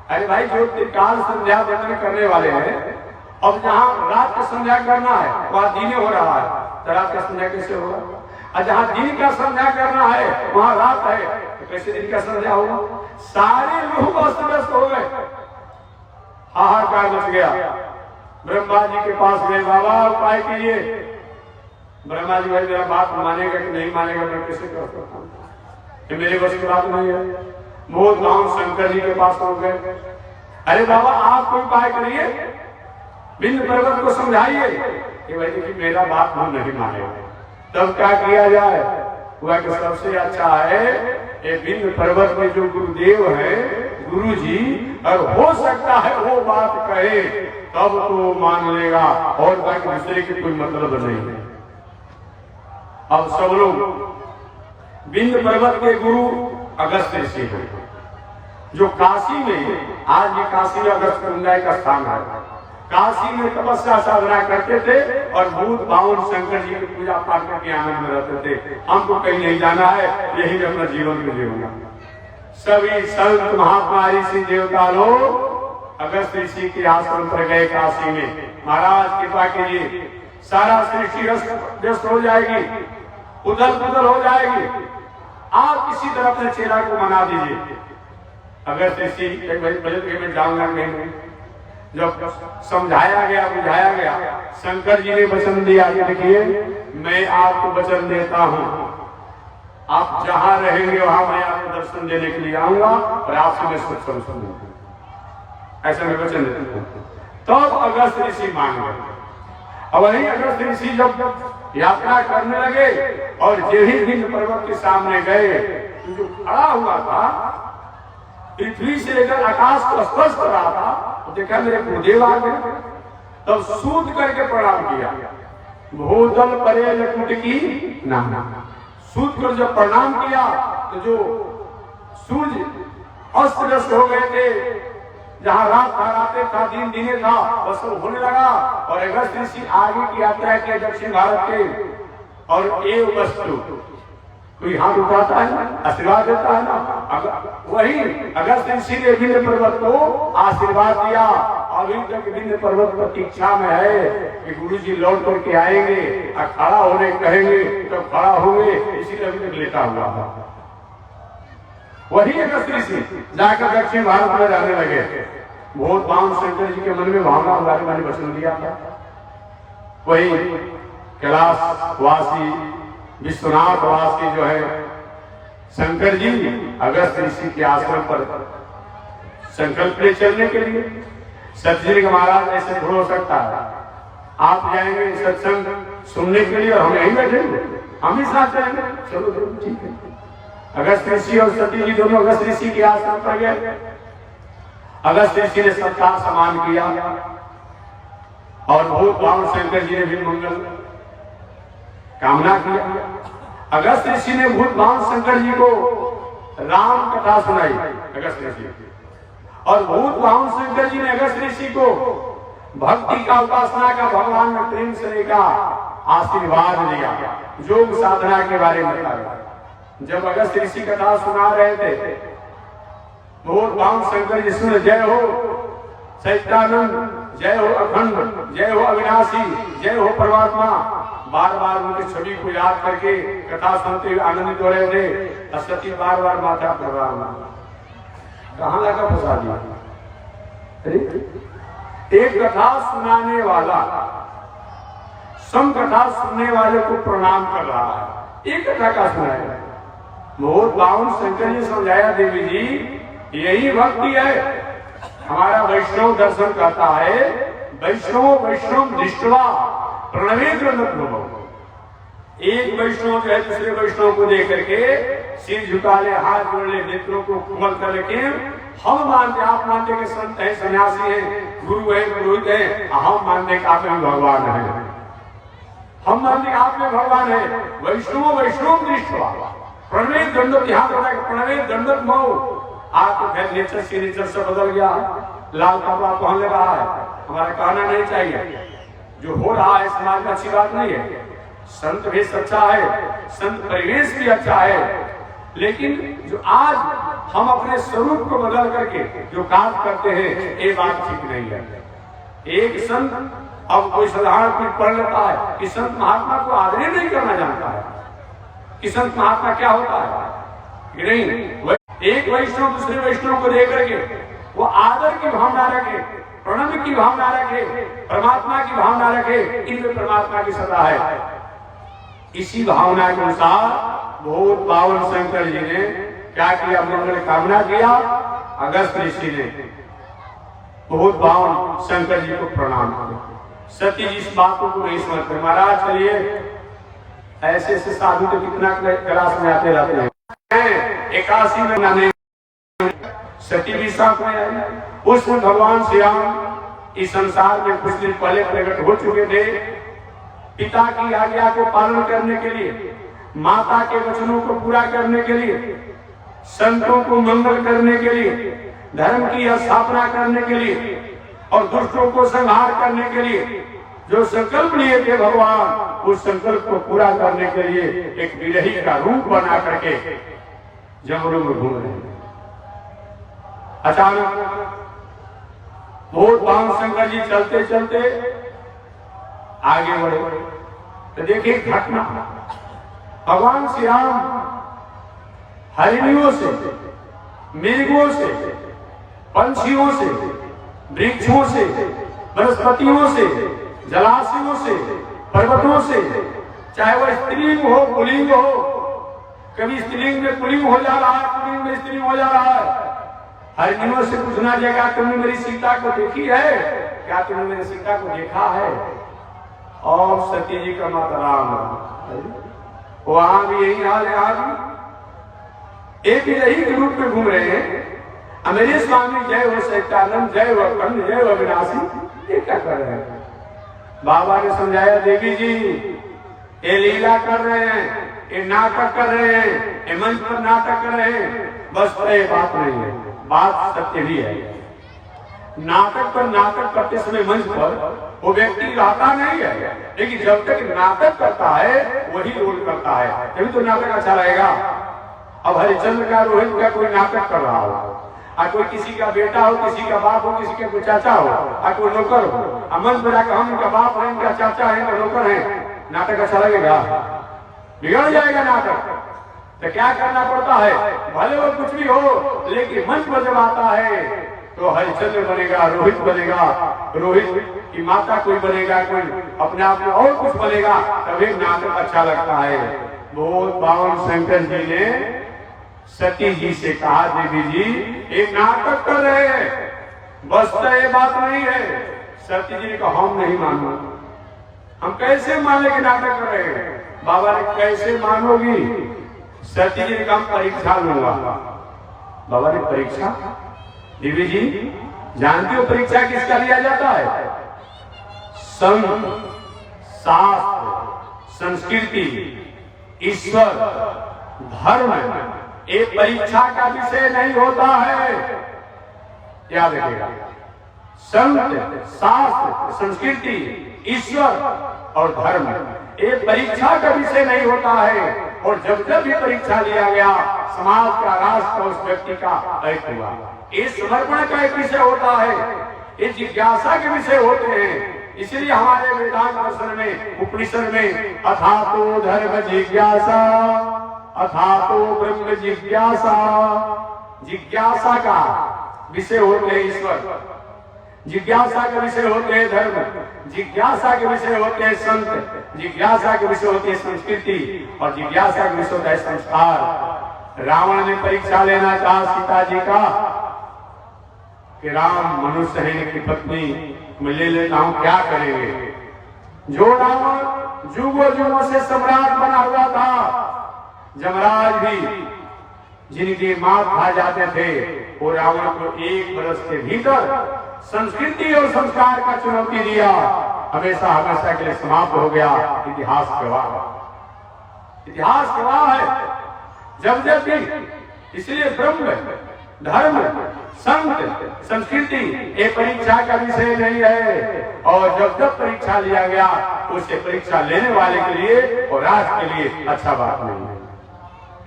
अरे भाई, जो काल संध्या वंदन करने वाले हैं, अब जहाँ रात का संध्या करना है वहाँ दिन हो रहा है, तो रात का संध्या कैसे होगा? और जहाँ दिन का संध्या करना है वहाँ रात है, तो कैसे दिन का संध्या होगा? सारे लोग अस्त व्यस्त हो गए, हाहाकार मच गया। ब्रह्मा जी के पास गए, बाबा उपाय कीजिए। ब्रह्मा जी भाई मेरा बात मानेगा कि नहीं मानेगा, मैं कैसे कर सकता हूँ, ये मेरे बस की बात नहीं है। मोह गांव शंकर जी के पास पहुंच गए। अरे बाबा आप कोई उपाय करिए, विंध्य पर्वत को समझाइए कि भाई देखिए मेरा बात वो नहीं मानेगा। तब क्या किया जाए? हुआ कि सबसे अच्छा है ये विंध्य पर्वत में जो गुरुदेव है, गुरु जी, और हो सकता है वो बात कहे तब तो मान लेगा, और बाकी दूसरे की कोई मतलब नहीं है। अब सब लोग विंध्य पर्वत के गुरु अगस्त ऋषि हैं, जो काशी में, आज ये काशी में अगस्त गंगाई का स्थान है, काशी में तपस्या साधना करते थे और भूत बावन शंकर जी की पूजा पाठ करके आनंद में रहते थे। हमको कहीं नहीं जाना है, यही में अपना जीवन को जीवना। सभी संत महात्मा ऋषि देवता लोग अगस्त ऋषि के आश्रम पर गए काशी में। महाराज कृपा कीजिए, सारा सृष्टि व्यस्त हो जाएगी, उदल पुदल हो जाएगी, आप किसी तरह अपने चेला को मना दीजिए। अगस्त ऋषि एक बजे में जाऊंगा नहीं, जब समझाया गया बुझाया गया, शंकर जी ने वचन दिया कि देखिए मैं आपको वचन देता हूं, आप जहां रहेंगे वहां मैं आपको दर्शन देने के लिए आऊंगा और आपसे मैं सत्संग सुनूंगा, ऐसा मैं वचन देता हूं। तब अगस्त ऋषि मान गए। अब वही अगस्त ऋषि जब यात्रा करने लगे और यही विंध्य पर्वत के सामने गए, जो खड़ा हुआ था पृथ्वी से लेकर आकाश को स्पर्श कर रहा था, तो देखा मेरे गुरुदेव आ गए। तब सूत करके प्रणाम किया, भूतल परे लकुट की नाना। सूत कर जब प्रणाम किया तो जो सूर्य अस्त व्यस्त हो गए थे, जहां रात ठहराते था दिन दिने था, वह सब होने लगा। और अगस्त ऋषि आगे की यात्रा के दक्षिण भारत के, और एक वस्तु कोई हाथ उठाता है आशीर्वाद देता है ना, वही अगस्त ऋषि ने विंध्य पर्वत को आशीर्वाद दिया। अभी तक विंध्य पर्वत पर प्रतीक्षा में है कि गुरु जी लौट करके आएंगे और खड़ा होने कहेंगे तो खड़ा होंगे, इसीलिए अभी तक लेटा हुआ था। वही अगस्त ऋषि जाकर दक्षिण भारत में रहने लगे। बहुत बावन शंकर जी के मन में भावना हमारे मैंने वचन दिया था। वही कैलाश वासी विश्वनाथ वासी जो है शंकर जी अगस्त ऋषि के आश्रम पर संकल्प ले चलने के लिए। सतजी के महाराज ऐसे थोड़ा हो सकता है, आप जाएंगे सत्संग सुनने के लिए और हम यहीं बैठेंगे, हम ही साथ जाएंगे, चलो ठीक है। अगस्त ऋषि और सती जी दोनों अगस्त ऋषि के आश्रम पर गए। अगस्त ऋषि ने सबका सम्मान किया और बहुत बावन शंकर जी ने भी मंगल कामना किया। अगस्त ऋषि ने भूत बावन शंकर जी को राम कथा सुनाई अगस्त ऋषि, और भूत बावन शंकर जी ने अगस्त ऋषि को भक्ति का उपासना का भगवान में प्रेम से का आशीर्वाद दिया, योग साधना के बारे में बताया। जब अगस्त ऋषि कथा सुना रहे थे, भूत बावन शंकर जी सुन जय हो सच्चिदानंद, जय हो अखंड, जय हो अविनाशी, जय हो परमात्मा, बार बार उनके छवि को याद करके कथा सुनते हुए आनंदित हो रहे थे। सती बार बार माथा प्रणाम, कहाँ लगा फंसा दिया। एक कथा सुनाने वाला सम कथा सुनने वाले को प्रणाम कर रहा है, एक कथा का सुनाएगा। बहुत बावन शंकर जी समझाया देवी जी यही भक्ति है। हमारा वैष्णव दर्शन कहता है वैष्णव वैष्णव दृष्टवा प्रणवेन्द्र नभो। एक वैष्णव जो है दूसरे वैष्णव को देख करके सिर झुका ले, हाथ जोड़ ले, नेत्रों को कोमल कर लेके हम मानते, आप मानते कि संत है, सन्यासी है, गुरु है, पुरोहित है, हम मानते कि आप में भगवान है, हम मानते आप में भगवान है। वैष्णव वैष्णव दृष्टवा प्रणवे दंडत, यहाँ पर प्रणवे दंडत मऊ। आपको घर नेचर से नेचर से बदल गया, लाल कपड़ा पहन ले रहा है, हमारा कहना नहीं चाहिए। जो हो रहा है समाज में अच्छी बात नहीं है। संत भेष अच्छा है, संत परिवेश भी अच्छा है, लेकिन जो आज हम अपने स्वरूप को बदल करके जो काम करते हैं ये बात ठीक नहीं है। एक संत, अब कोई साधारण कोई पढ़ लेता है कि संत महात्मा को आदर नहीं करना जानता है कि संत महात्मा क्या होता है कि नहीं। एक वैष्णव दूसरे वैष्णव को देख करके वो आदर की भावना रखे, प्रणव की भावना रखे, परमात्मा की भावना रखे, इनमें परमात्मा की सत्ता है। इसी भावना के अनुसार बहुत बावन शंकर जी ने क्या किया, मंगल कामना किया। अगस्त ऋषि ने बहुत बावन शंकर जी को प्रणाम किया। सती जी इस बातों को नहीं समझते। महाराज चलिए, ऐसे ऐसे साधु तो कितना क्लास में आते रहते हैं। 81 में नाने सती भी साथ में आई। उसमें भगवान श्री राम इस संसार में कुछ दिन पहले प्रकट हो चुके थे। पिता की आज्ञा को पालन करने के लिए, माता के वचनों को पूरा करने के लिए, संतों को मंगल करने के लिए, धर्म की स्थापना करने के लिए और दुष्टों को संहार करने के लिए जो संकल्प लिए थे भगवान, उस संकल्प को पूरा करने के लिए एक विरही का रूप बना करके जंगलों में घूम रहे हैं। अचानक बहुत बाण शंकर जी चलते चलते आगे बढ़े तो देखिए घटना, भगवान श्री राम हरिणियों से, मृगों से, पंछियों से, वृक्षों से, वनस्पतियों से, जलाशयों से, पर्वतों से, चाहे वह स्त्रीलिंग हो पुल्लिंग हो, कभी स्त्रीलिंग में पुल्लिंग हो जा रहा है, पुल्लिंग में स्त्रीलिंग हो जा रहा है, हरिणियों से पूछना जाएगा तुमने मेरी सीता को देखी है, क्या तुमने मेरी सीता को देखा है? और सती जी का माता राम, वहां भी यही हाल है, यहाँ भी एक यही के रूप में घूम रहे हैं। मेरे स्वामी जय हो सच्चिदानंद, जय हो अखंड, जय हो अविनाशी, ये क्या कर रहे हैं? बाबा ने समझाया देवी जी ये लीला कर रहे हैं, ये नाटक कर रहे हैं, ये मंच पर नाटक कर रहे हैं, बस ये बात नहीं है, बात सत्य भी है। नाटक पर नाटक करते समय मंच पर वो व्यक्ति रहता नहीं है, लेकिन जब तक नाटक करता है वही रोल करता है, तभी तो नाटक अच्छा रहेगा। अब हरिश्चंद्र का, रोहित का कोई नाटक कर रहा हो, कोई किसी का बेटा हो, किसी का बाप हो, किसी का कोई चाचा हो, कोई नौकर हो, मंच पर जाकर हम इनका बाप है, इनका चाचा है, इनका नौकर है, नाटक अच्छा लगेगा? बिगड़ जाएगा नाटक। तो क्या करना पड़ता है, भले वो कुछ भी हो, लेकिन मंच पर जब आता है तो हरिश्चंद्र बनेगा, रोहित बनेगा, रोहित की माता कोई बनेगा, कोई अपने आप में और कुछ बनेगा, तभी नाटक अच्छा लगता है। बहुत बावन शंकर जी ने सती जी से कहा, देवी जी एक नाटक कर रहे हैं, बस तो ये बात नहीं है। सती जी ने कहा हम नहीं मानो, हम कैसे माने कि नाटक कर रहे हैं? बाबा ने कैसे मानोगी? सती जी ने कहा परीक्षा लूंगा। बाबा ने परीक्षा? देवी जी जानती हो परीक्षा किसका लिया जाता है? संत, शास्त्र, संस्कृति, ईश्वर, धर्म, ये परीक्षा का विषय नहीं होता है, याद रखिएगा। संत, शास्त्र, संस्कृति, ईश्वर और धर्म ये परीक्षा का विषय नहीं होता है। और जब जब भी परीक्षा लिया गया, समाज का, राष्ट्र का, उस व्यक्ति का हित हुआ। ये समर्पण का एक विषय होता है, ये जिज्ञासा के विषय होते हैं। इसलिए हमारे वेदांत दर्शन में, उपनिषद में अथातो धर्म जिज्ञासा, अथातो ब्रह्म जिज्ञासा, जिज्ञासा का विषय होते हैं ईश्वर, जिज्ञासा के विषय होते हैं धर्म, जिज्ञासा के विषय होते हैं संत, जिज्ञासा के विषय होती है संस्कृति और जिज्ञासा के विषय होता है संस्कार। रावण ने परीक्षा लेना चाहा सीता जी का कि राम मनुष्य है की पत्नी मैं ले लेता हूं, क्या करेंगे? जो रावण जुगों जुगों से सम्राट बना हुआ था, जमराज भी जिनके मात खा जाते थे, वो रावण को 1 वर्ष के भीतर संस्कृति और संस्कार का चुनौती दिया, हमेशा हमेशा के लिए समाप्त हो गया। इतिहास गवाह, इतिहास गवाह है। जब जब भी, इसलिए ब्रह्म, धर्म, संत, संस्कृति ये परीक्षा का विषय नहीं है। और जब जब परीक्षा लिया गया, उससे परीक्षा लेने वाले के लिए और राष्ट्र के लिए अच्छा बात नहीं है।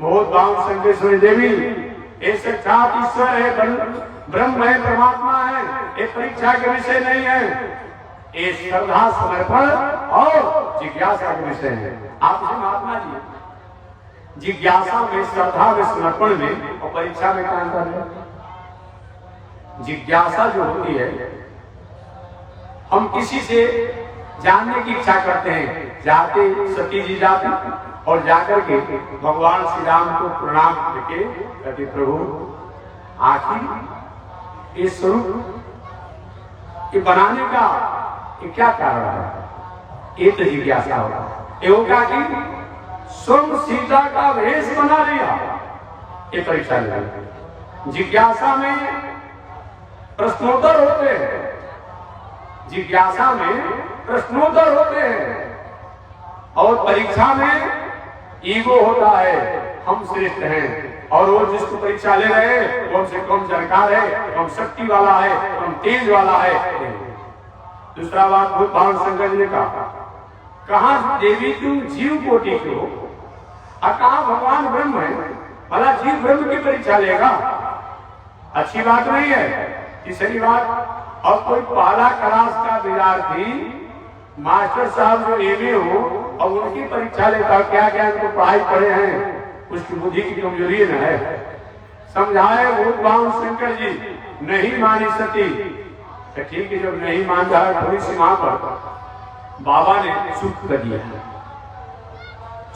बहुत बावन शंकरेश्वरी देवी ये साक्षात ईश्वर है, ब्रह्म है, परमात्मा है, ये परीक्षा के विषय नहीं है, ये श्रद्धा, समर्पण और जिज्ञासा के विषय है। आप महात्मा जी जिज्ञासा में, श्रद्धा में, समर्पण में और परीक्षा में क्या अंतर है? जिज्ञासा जो होती है, हम किसी से जानने की इच्छा करते हैं, जाते सती जी जाती और जाकर के भगवान श्री राम को प्रणाम करके कहते प्रभु आखिर इस स्वरूप के बनाने का क्या कारण है? ये तो जिज्ञासा होगा। होगा कि स्वयं सीता का वेश बना लिया, ये परीक्षा लेना। जिज्ञासा में प्रश्नोत्तर होते हैं, जिज्ञासा में प्रश्नोत्तर होते हैं। और परीक्षा में ईगो होता है, हम श्रेष्ठ हैं, और वो जिसको परीक्षा ले रहे हैं वो हमसे कम जानकार है, कम शक्ति वाला है, कम तेज वाला है। दूसरा बात भगवान शंकर जी ने कहा देवी तुम जीव कोटि के हो, कहा भगवान ब्रह्म है, भला जीव ब्रह्म की परीक्षा लेगा? अच्छी बात नहीं है। तीसरी बात, और कोई पहला क्लास का विद्यार्थी मास्टर साहब जो एमए हो और उनकी परीक्षा लेता, क्या क्या उनको पढ़ाई पढ़े हैं, उसकी बुद्धि की कमजोरी है। समझाए भगवान शंकर जी, नहीं मानी सती। तो ठीक है, जब नहीं मान रहा थोड़ी सी वहां पर बाबा ने चुप कर दिया,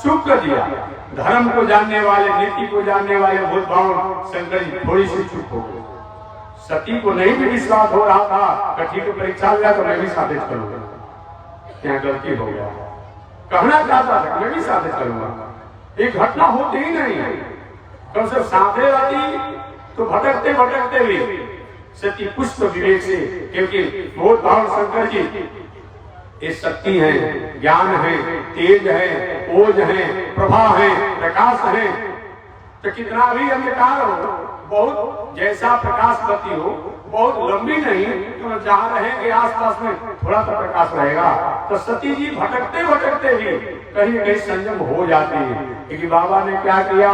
चुप कर दिया। धर्म को जानने वाले, नीति को जानने वाले भगवान शंकर जी थोड़ी सी चुप हो गए। सती को नहीं भी विश्वास हो रहा था कि ठीक है परीक्षा लिया तो मैं भी साबित करूंगा, क्या गलती हो गया। कहना चाहता था मैं भी साबित करूंगा, एक घटना होती ही नहीं है। कम से साधे रहती तो भटकते भटकते भी सती पुष्प विवेक से, क्योंकि बहुत भाव शंकर जी ये शक्ति है, ज्ञान है, तेज है, ओज है, प्रभा है, प्रकाश है। तो कितना भी अंधकार हो, बहुत जैसा प्रकाश बत्ती हो, बहुत लंबी नहीं, तो जहाँ रहेंगे आसपास में थोड़ा सा प्रकाश रहेगा। तो सती जी भटकते भटकते भी कहीं कहीं संयम हो जाती है, क्योंकि बाबा ने क्या किया,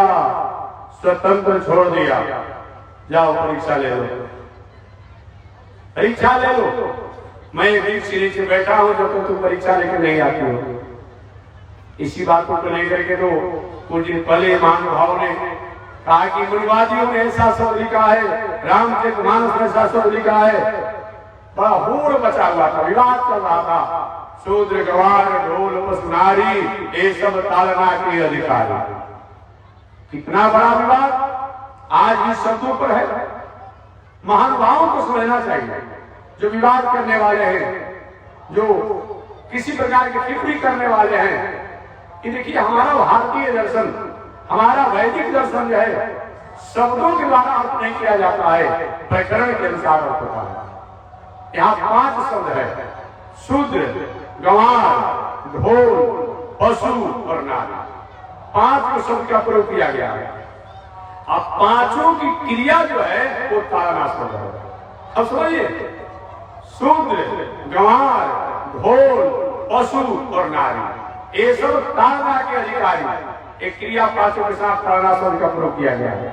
स्वतंत्र छोड़ दिया। जाओ परीक्षा ले लो, परीक्षा ले लो। मैं वृक्ष के नीचे बैठा हूं जब तक तुम परीक्षा लेकर नहीं आती हो। इसी बात को लेकर के तो कुछ दिन पहले महानुभाव ने कहा कि मुनिवादियों ने ऐसा शब्द लिखा है, रामचरितमानस में ऐसा शब्द लिखा है, बड़ा होड़ बचा हुआ था, विवाद चल रहा था। शूद्र गवार ढोल पसुनारी ये सब तालना के अधिकारी। कितना बड़ा विवाद आज इस शब्दों पर है। महानुभावों को समझना चाहिए, जो विवाद करने वाले हैं, जो किसी प्रकार की टिप्पणी करने वाले हैं, कि देखिए हमारा भारतीय दर्शन, हमारा वैदिक दर्शन जो है शब्दों के द्वारा अर्थ नहीं किया जाता है, प्रकरण के अनुसार अर्थ होता है। यहाँ 5 शब्द है, शूद्र, गंवार, ढोल, पशु और नारी। 5 शब्द का प्रयोग किया गया है। अब 5 की क्रिया जो है वो ताड़ना शब्द है। अब समझिए, शूद्र, गंवार, ढोल, पशु और नारी, ये सब ताड़ना के अधिकारी। एक क्रिया 5 के साथ ताड़ना शब्द का प्रयोग किया गया है।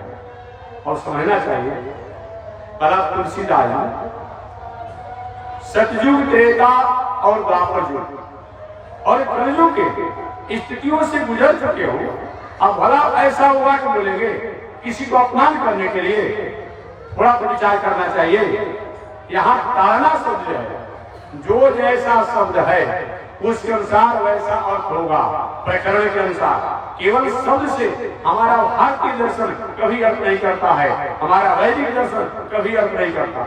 और समझना चाहिए, भला तुलसीदास सतयुग, त्रेता और द्वापर युग और कलयुग के स्थितियों से गुजर चुके हो। अब भला ऐसा हुआ कि बोलेंगे किसी को अपमान करने के लिए थोड़ा तो विचार करना चाहिए। यहाँ ताड़ना शब्द है, जो जैसा शब्द है उसके अनुसार वैसा अर्थ होगा, प्रकरण के अनुसार। केवल शब्द से हमारा भारतीय दर्शन कभी अर्थ नहीं करता है, हमारा वैदिक दर्शन कभी अर्थ नहीं करता।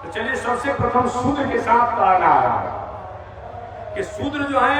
तो चलिए सबसे प्रथम शूद्र के साथ ताड़ना आ रहा है कि शूद्र जो है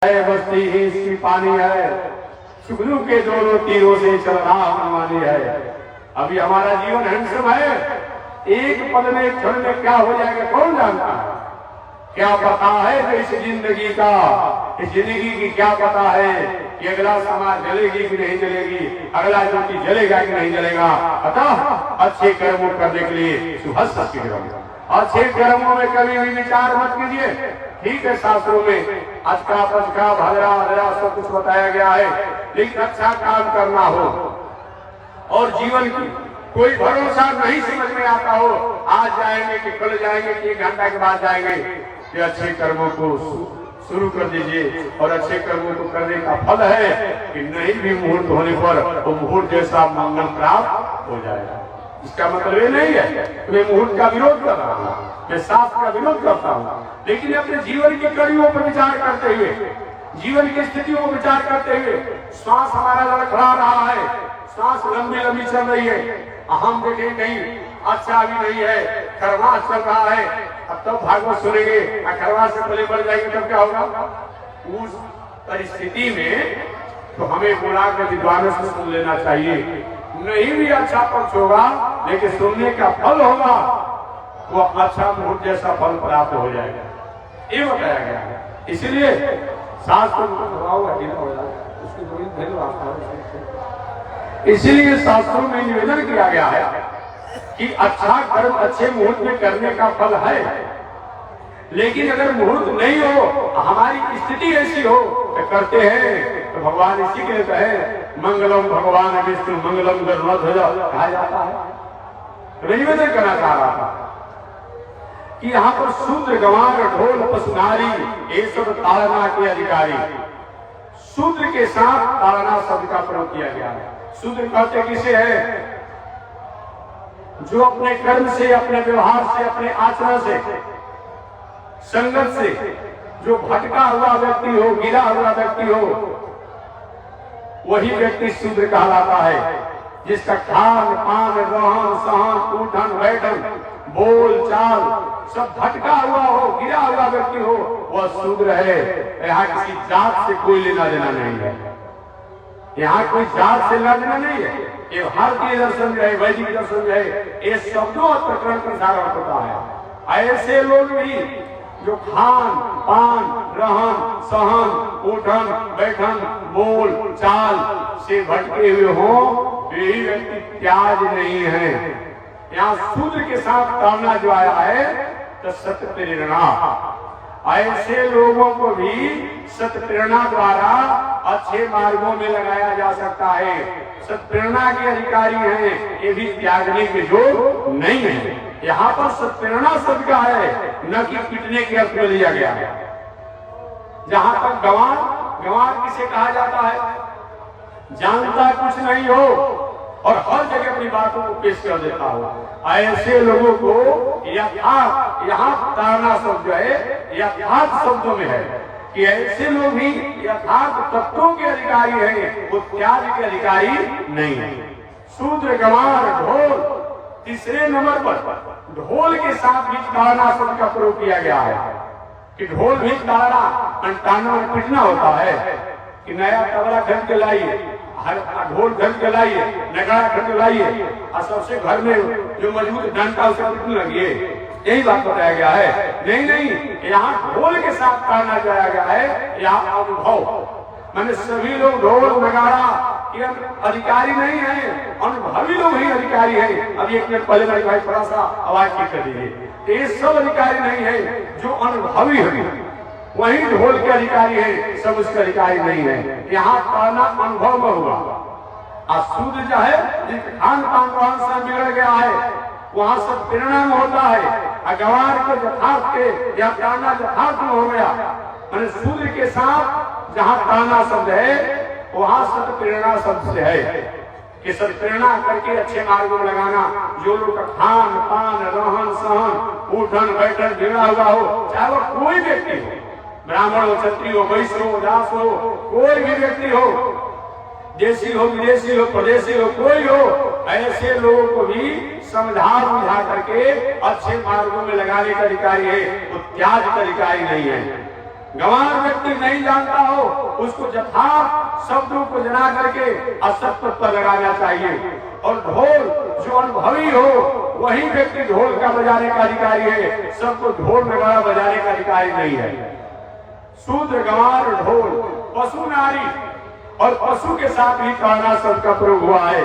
बस्ती ही इसकी पानी है, शुक्लू के दोनों तीरों से चल रहा मनमानी है। अभी हमारा जीवन हैंडसम है, एक पल में क्षण में क्या हो जाएगा कौन जानता है। क्या पता है तो इस जिंदगी का, इस जिंदगी की क्या पता है कि अगला समाज जलेगी कि नहीं जलेगी, अगला ज्योति जलेगा कि नहीं जलेगा। अतः अच्छे कर्मों करने के लिए सुहस की अच्छे कर्मों में कभी भी विचार मत कीजिए। ठीक है, शास्त्रों में अच्छा पचका भद्रा भद्रा सब कुछ बताया गया है, लेकिन अच्छा काम करना हो और जीवन की कोई भरोसा नहीं समझ में आता हो, आज जाएंगे कि कल जाएंगे कि 1 घंटा के बाद जाएंगे, कि अच्छे कर्मों को शुरू कर दीजिए और अच्छे कर्मों को करने का फल है कि नहीं भी मुहूर्त होने पर वो मुहूर्त जैसा मंगल प्राप्त हो जाएगा। इसका मतलब ये नहीं है कि मैं मुहूर्त का विरोध कर रहा हूँ, मैं शास्त्र का विरोध करता हूँ, लेकिन अपने जीवन की कड़ियों पर विचार करते हुए, जीवन की स्थितियों को विचार करते हुए, श्वास हमारा लड़खड़ा रहा है, सांस लंबी लंबी चल रही है, हम देखें कहीं अच्छा भी नहीं है, खरवास चल रहा है, अब तो भागवत सुनेंगे, खरवास से पहले बढ़ जाएंगे तब क्या होगा? उस परिस्थिति में तो हमें बुला कर विद्वानों से सुन लेना चाहिए। नहीं भी अच्छा पक्ष होगा, लेकिन सुनने का फल होगा, वो अच्छा मुहूर्त जैसा फल प्राप्त हो जाएगा, ये बताया गया है। इसलिए शास्त्र इसीलिए शास्त्रों में निवेदन किया गया है कि अच्छा कर्म अच्छे मुहूर्त में करने का फल है, लेकिन अगर मुहूर्त नहीं हो, हमारी स्थिति ऐसी हो तो करते हैं, तो भगवान इसी के लिए कहे मंगलम भगवान विष्णु मंगलम गरुड़ध्वज कहा जाता है। निवेदन करना चाह रहा था कि यहाँ पर शूद्र गंवार ढोल पशुनारी ये सब ताड़ना के अधिकारी, शूद्र के साथ ताड़ना शब्द का प्रयोग किया गया है। शूद्र कहते किसे है? जो अपने कर्म से, अपने व्यवहार से, अपने आचरण से, संगत से जो भटका हुआ व्यक्ति हो, गिरा हुआ व्यक्ति हो, वही व्यक्ति शूद्र कहलाता है। जिसका खान पान रहन सहन उठन बैठन बोल चाल सब भटका हुआ हो, गिरा हुआ व्यक्ति हो, वह शूद्र है। यहाँ किसी जात से कोई लेना देना नहीं है, यहाँ कोई जात से लेना देना नहीं है। ये भारतीय दर्शन जो है, वैदिक दर्शन जो है, ये शब्दों और प्रकरण का सारा होता है। ऐसे लोग भी जो खान पान रहन सहन उठन बैठन बोल चाल से भटके हुए हो, यही व्यक्ति त्याज नहीं है। यहाँ शूद्र के साथ ताड़ना जो आया है तो सत्य प्रेरणा, ऐसे लोगों को भी सत्य प्रेरणा द्वारा अच्छे मार्गों में लगाया जा सकता है। सत्य प्रेरणा के अधिकारी हैं, ये भी त्यागने के जो नहीं है। यहाँ पर सत्य प्रेरणा शब्द का है, न कि पिटने के अर्थ में लिया गया है। जहां तक गंवार, गंवार किसे कहा जाता है? जानता कुछ नहीं हो और हर जगह अपनी बातों को पेश कर देता हो, ऐसे लोगों को यथार्थ, यहाँ ताड़ना शब्द जो है यथार्थ शब्दों में है कि ऐसे लोग भी यथार्थ तत्वों के अधिकारी हैं, वो त्याग के अधिकारी नहीं है। शूद्र गंवार ढोल, तीसरे नंबर पर ढोल के साथ भी ताड़ना शब्द का प्रयोग किया गया है कि ढोल भी ताड़ना, ताड़ना में पिटना होता है कि नया तबला खरीद के लाइए, ढोल खरीद के लाइए, नगाड़ा खरीद के लाइए और सबसे घर में जो मजबूत डंडा उसे पिटने लगिए, यही बात बताया गया है। नहीं नहीं, यहाँ ढोल के साथ ताड़ना जाया गया है। यहाँ अनुभव, मैंने सभी लोग ढोल नगाड़ा के अधिकारी नहीं है, अनुभवी लोग ही अधिकारी है। अभी एक मिनट पहले मेरे भाई थोड़ा सा आवाज ठीक कर दीजिए। ये सब अधिकारी नहीं है, जो अनुभवी है वही ढोल के अधिकारी है, सब उसके अधिकारी नहीं है। यहाँ ताड़ना अनुभव में हुआ। और शूद्र जो है जिसका खान पान रहन सहन बिगड़ गया है, वहाँ सब प्रेरणा में होता है। गंवार के यथार्थ के या ताड़ना यथार्थ में हो गया, मैंने शूद्र के साथ जहाँ ताड़ना शब्द है वहाँ सत्य प्रेरणा शब्द से है कि सत्य प्रेरणा करके अच्छे मार्गों में लगाना। जो लोग का खान पान रहन सहन उठन बैठन बिगड़ा हुआ हो, चाहे वो कोई व्यक्ति हो, ब्राह्मण हो, क्षत्रिय हो, वैश्य हो, दास हो, कोई भी व्यक्ति हो, देशी हो विदेशी हो प्रदेशी हो, कोई हो, ऐसे लोगों को भी समझा बुझा करके अच्छे मार्गों में लगाने का अधिकारी है, वो त्याग का अधिकारी नहीं है। गंवार व्यक्ति नहीं जानता हो, उसको यथार्थ शब्दों को जना करके असत्य पर लगाना चाहिए। और ढोल जो अनुभवी हो, वही व्यक्ति ढोल का बजाने का अधिकारी है, सबको ढोल नगाड़ा बजाने का अधिकारी नहीं है। शूद्र गंवार ढोल पशु नारी, और पशु के साथ भी ताड़ना शब्द का प्रयोग हुआ है।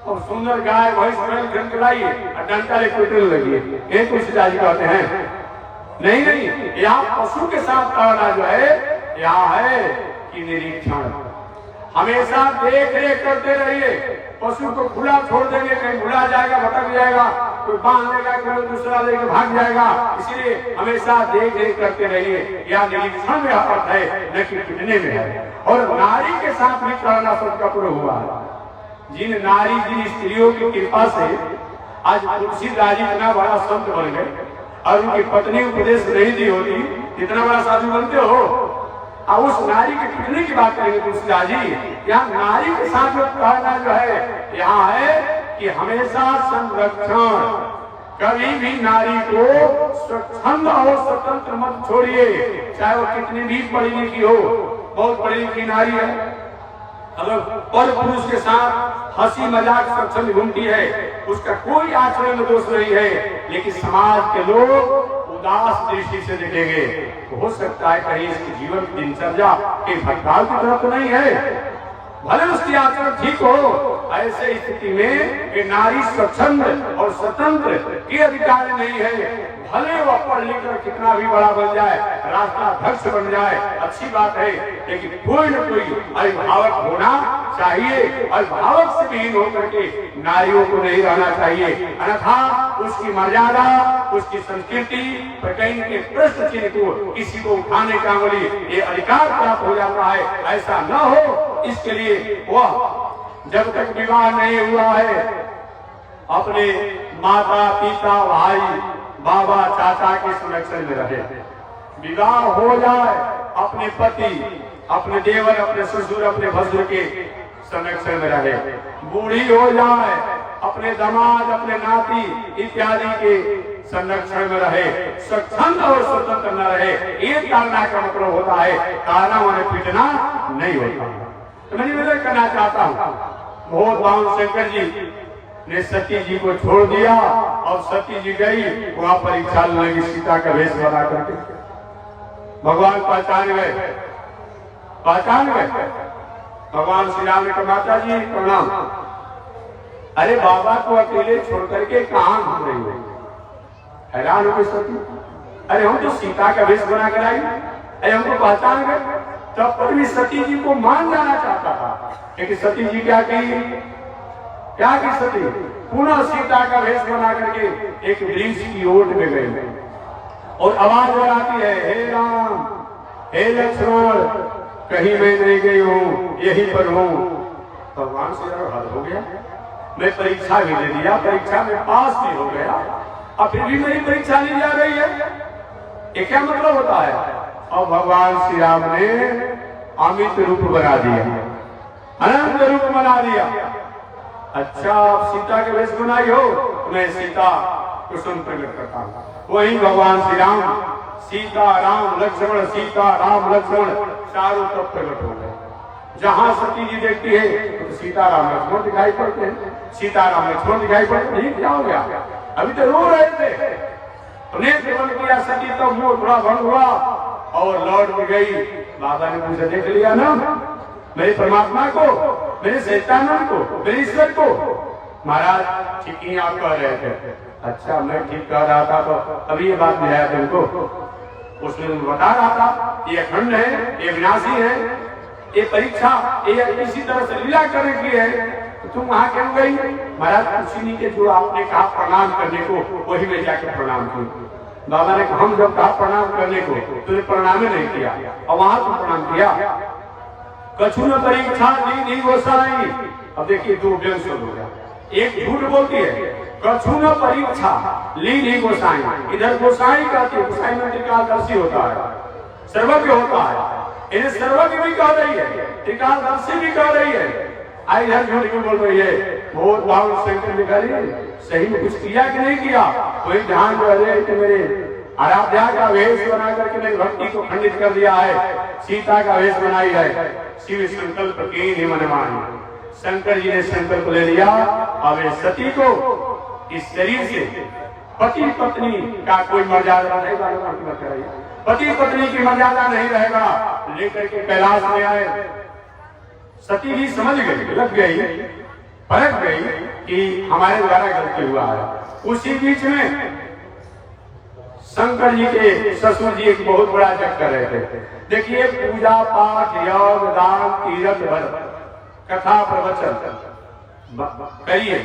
और सुंदर गाय भैंस बैल खनखनाइए और डंडा ले पीटने लगी, ये कुछ जाति कहते हैं। नहीं नहीं, यहाँ पशु के साथ ताड़ना जो है यहाँ है कि निरीक्षण, हमेशा देख रेख करते रहिए। पशु को खुला छोड़ देंगे, कहीं भुला जाएगा, भटक जाएगा, कोई बांध लेगा, कोई दूसरा लेके भाग जाएगा। इसलिए हमेशा देख रेख करते रहिए। या निरीक्षण में अर्थ है, न कि पिटने में है। और नारी के साथ भी करना सबका पूरा हुआ है। जिन नारी, जिन स्त्रियों की कृपा से आज तुलसीदास जी इतना बड़ा संत बन गए और उनकी पत्नी उपदेश नहीं दी होती, इतना बड़ा साधु बनते हो। अब उस नारी के पिटने की बात करेंगे तुलसीदास जी। यहाँ नारी के साथ जो कहना जो है यहाँ है कि हमेशा संरक्षण, कभी भी नारी को स्वच्छंद और स्वतंत्र मत छोड़िए। चाहे वो कितनी भी पढ़ी लिखी हो, बहुत पढ़ी लिखी नारी है, अगर पर पुरुष के साथ हंसी मजाक स्वच्छंद घूमती है, उसका कोई आचरण में दोष नहीं है। लेकिन समाज के लोग उदास दृष्टि से देखेंगे, तो हो सकता है कहीं इसके जीवन की दिनचर्या के भटकाव की तरफ तो नहीं है। भले उसकी आचरण ठीक हो, ऐसे स्थिति में कि नारी स्वच्छंद और स्वतंत्र के अधिकार नहीं है। भले वह पढ़ लिख कर कितना भी बड़ा बन जाए, राष्ट्राध्यक्ष बन जाए, अच्छी बात है, लेकिन कोई न कोई अभिभावक होना चाहिए। अभिभावक से विहीन होकर के नारियों को नहीं रहना चाहिए, अन्यथा उसकी मर्यादा, उसकी संस्कृति पर कहीं के प्रश्न चिन्ह को किसी को उठाने का ये अधिकार प्राप्त हो जाता है। ऐसा न हो, इसके लिए वह जब तक विवाह नहीं हुआ है अपने माता पिता भाई बाबा चाचा के संरक्षण में रहे। विवाह हो जाए अपने पति, अपने देवर, अपने ससुर, अपने भसुर के संरक्षण में रहे। बूढ़ी हो जाए अपने दामाद, अपने नाती इत्यादि के संरक्षण में रहे। स्वच्छंद और स्वतंत्र न रहे। एक ताड़ना का मतलब होता है ताड़ना माने पीटना नहीं होता। तो मैं निवेदन करना चाहता हूँ, बहुत भगवान शंकर जी ने सती जी को छोड़ दिया और सती जी गई वहां परीक्षा लगी सीता का वेश बना करके। भगवान पहचान गए, भगवान श्री राम ने कहा माता जी प्रणाम। अरे बाबा को अकेले छोड़ करके कहां घूम रही हो? हैरान हो गई सती। अरे हम तो सीता का वेश बना कर आई, अरे हमको पहचान गए। तब पर भी सती जी को मान जाना चाहता था, लेकिन सती जी क्या की सती पुनः सीता का वेश बना करके एक वृक्ष की ओट में गए और आवाज लगाती है, हे राम, हे लक्ष्मण, कहीं मैं नहीं गई हूँ, यहीं पर हूँ। भगवान से हद हो गया, मैं परीक्षा भी दे दिया, परीक्षा में पास भी हो गया, अब फिर भी मेरी परीक्षा नहीं जा रही है, ये क्या मतलब होता है? और भगवान श्री राम ने अमित रूप बना दिया, अनंत रूप बना दिया। अच्छा, आप सीता के वेश बनाई हो, मैं सीता को प्रकट करता हूँ। वही भगवान श्री राम सीता राम लक्ष्मण, सीता राम लक्ष्मण चारों तरफ प्रकट हो गए। जहाँ सती जी देखती है तो सीता राम लक्ष्मण दिखाई पड़ते हैं, सीता राम लक्ष्मण दिखाई पड़ते हैं। क्या हो गया? अभी तो रो रहे थे, नेत्र बंद किया सती, तो मुंह थोड़ा बंद हुआ और लौट गई। बाबा ने मुझे देख लिया ना, मेरे परमात्मा को, मेरे शैतानंद को, मेरे ईश्वर को। महाराज ठीक ही आप कह रहे थे। अच्छा, मैं ठीक कह रहा था तो अभी ये बात नहीं आया तुमको? उसने बता रहा था ये अखंड है, ये विनाशी है, ये परीक्षा ये इसी तरह से लीला करने की है, तो तुम वहां क्यों गई? महाराज कुछ नहीं के, जो आपने कहा प्रणाम करने को वही में जाकर प्रणाम की। बाबा ने हम जब कहा प्रणाम करने को, तुमने प्रणाम नहीं किया और वहां तुम प्रणाम किया। कछु न परीक्षा ली गोसाई। अब देखिए दो व्यंग हो गया, एक झूठ बोलती है, कछु न परीक्षा ली गोसाई। इधर गोसाई कहती है, गोसाई में टीकादर्शी होता है, सर्वज्ञ होता है, इन्हें सर्वज्ञ भी कह रही है, टीकादर्शी भी कह रही है। आई इधर झूठ क्यों बोल रही है? बहुत भाव शंकर लिखा रही सही में कुछ किया कि नहीं किया? कोई ध्यान जो है कि मेरे आराध्या का वेश बना करके मेरी भक्ति को खंडित कर दिया है, सीता का वेश बनाई है। शिव संकल्प की मन मानी, शंकर जी ने संकल्प ले लिया। अब सती को इस शरीर से पति पत्नी का कोई मर्यादा नहीं, पति पत्नी की मर्यादा नहीं रहेगा, लेकर के कैलाश में आए। सती भी समझ गई, लग गई, परख गई कि हमारे द्वारा गलती हुआ है। उसी बीच में शंकर जी के ससुर जी एक बहुत बड़ा जग कर रहे थे। देखिए पूजा पाठ योग दान तीर्थ कथा प्रवचन करिए,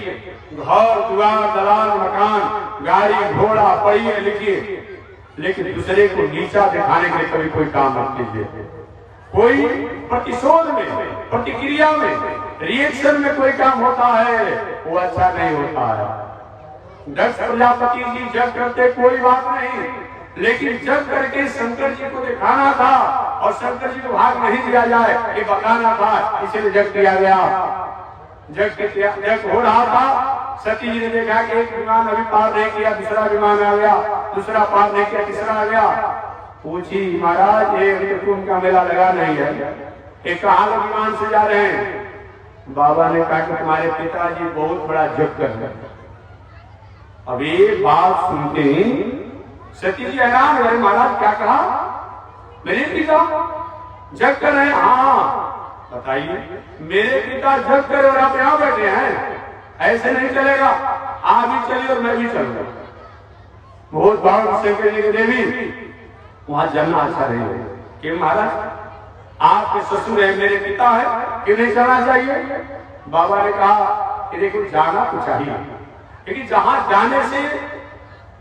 घर दुआर दलाल मकान गाड़ी घोड़ा पढ़िए लिखिए, लेकिन दूसरे को नीचा दिखाने के लिए कभी कोई काम मत कीजिए। कोई प्रतिशोध में, प्रतिक्रिया में, रिएक्शन में कोई काम होता है वो अच्छा नहीं होता है। दक्ष प्रजापति जी जग करते कोई बात नहीं, लेकिन जग करके शंकर जी को दिखाना था और शंकर जी को भाग नहीं दिया जाए ये बताना था, इसलिए जग किया गया। जग हो रहा था, सती जी ने देखा कि एक विमान अभी पार नहीं किया, दूसरा विमान आ गया, दूसरा पार नहीं किया, तीसरा आ गया। पूछी महाराज ये कुंभ का मेला लगा नहीं है, ये कहाँ लोग विमान से जा रहे हैं? बाबा ने कहा कि तुम्हारे पिताजी बहुत बड़ा जग कर रहे हैं। अब ये बात सुनते ही सती जी हैरान हुए, महाराज क्या कहा? मेरे पिता जग कर रहे हैं? हाँ बताइए। मेरे पिता जग कर और आप यहाँ बैठे हैं, ऐसे नहीं चलेगा। आप भी चलिए और मैं भी चलूंगा। बहुत बार शंकर जी की देवी वहां जलना अच्छा नहीं है कि महाराज आपके ससुर है, मेरे पिता है, कि नहीं चलना चाहिए? बाबा ने कहा कि देखो जाना तो चाहिए, लेकिन जहां जाने से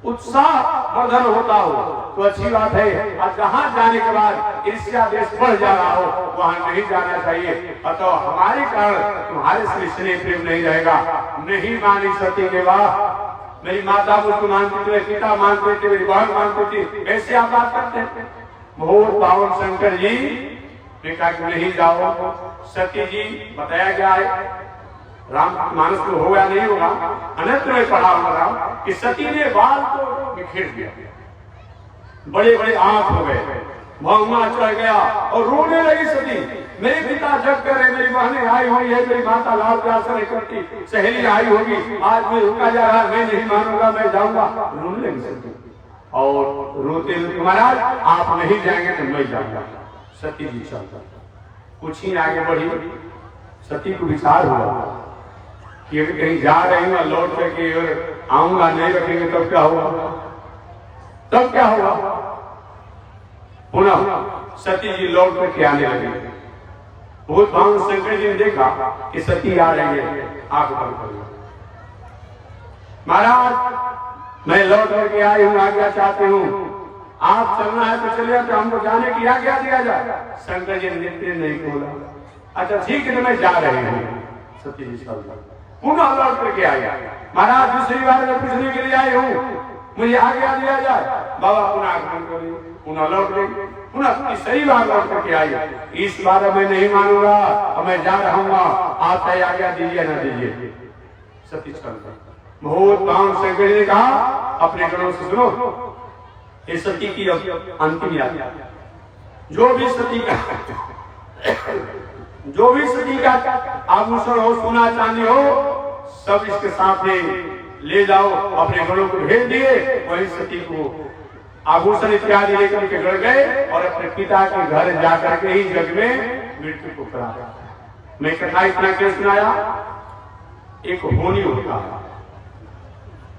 उत्साह वर्धन होता हो तो अच्छी बात है, और जहां जाने के बाद ईर्ष्या देश बढ़ जा रहा हो वहां नहीं जाना चाहिए। अतः हमारे कारण तुम्हारे से स्नेह प्रेम नहीं रहेगा। नहीं मानी सती के बाद मेरी माता मुझको मानती थी, पिता मानते थे, मेरी बहन मानती थी, कैसे आप बात करते हैं? बहुत पावन शंकर जी ने कहा कि नहीं जाओ। सती जी बताया गया है, राम मानस में होगा नहीं होगा, अनंत में पढ़ा होगा कि सती ने बाल को बिखेर दिया, बड़े बड़े आंख हो गए, भौंगा चढ़ गया और रोने लगी सती। मेरे पिता जग कर रहे, मेरी बहनें आई हुई है, मेरी माता लाल प्यास नहीं करती, सहेली आई होगी, आज मैं रुका जा रहा, मैं नहीं मानूंगा, मैं जाऊंगा। रोने लगी सती और रोते महाराज आप नहीं जाएंगे तो मैं जाऊंगा। सती जी चलता, कुछ ही आगे बढ़ी, सती को विचार हुआ कि अभी कहीं जा रही हूँ लौट करके आऊंगा, नहीं रखेंगे तब क्या होगा? तब क्या होगा? पुनः सती जी लौट करके आने लगे। बहुत भाव शंकर जी ने देखा कि सती आ रही है, आंख बंद कर लो। महाराज मैं लौट करके आई हूँ, आज्ञा चाहती हूँ, आप चलना है तो चलिए, तो हमको जाने की आज्ञा दिया जाए। शंकर जी ने नहीं बोला, अच्छा ठीक है मैं जा रही हूँ। सती जी चल पुनः लौट करके आया, महाराज दूसरी बार मैं पूछने के लिए आई हूँ, मुझे आज्ञा दिया जाए। बाबा पुनः आगमन करिए, पुनः लौट गई, पुनः तीसरी बार लौट करके आई। इस बार मैं नहीं मानूंगा, मैं जा रहा हूँ, आप आज्ञा दीजिए ना दीजिए। सती चल बहुत पावन शंकर जी ने कहा अपने गणों से सुनो, ये सती की अंतिम यात्रा, जो भी सती का आभूषण हो, सोना चांदी हो, सब इसके साथ ले जाओ। अपने गणों को भेज दिए, वही सती को आभूषण इत्यादि लेकर के गढ़ गए और अपने पिता के घर जाकर के ही जग में मृत्यु को प्राप्त। मैं कथा इतना क्यों सुनाया? एक होनी होता है,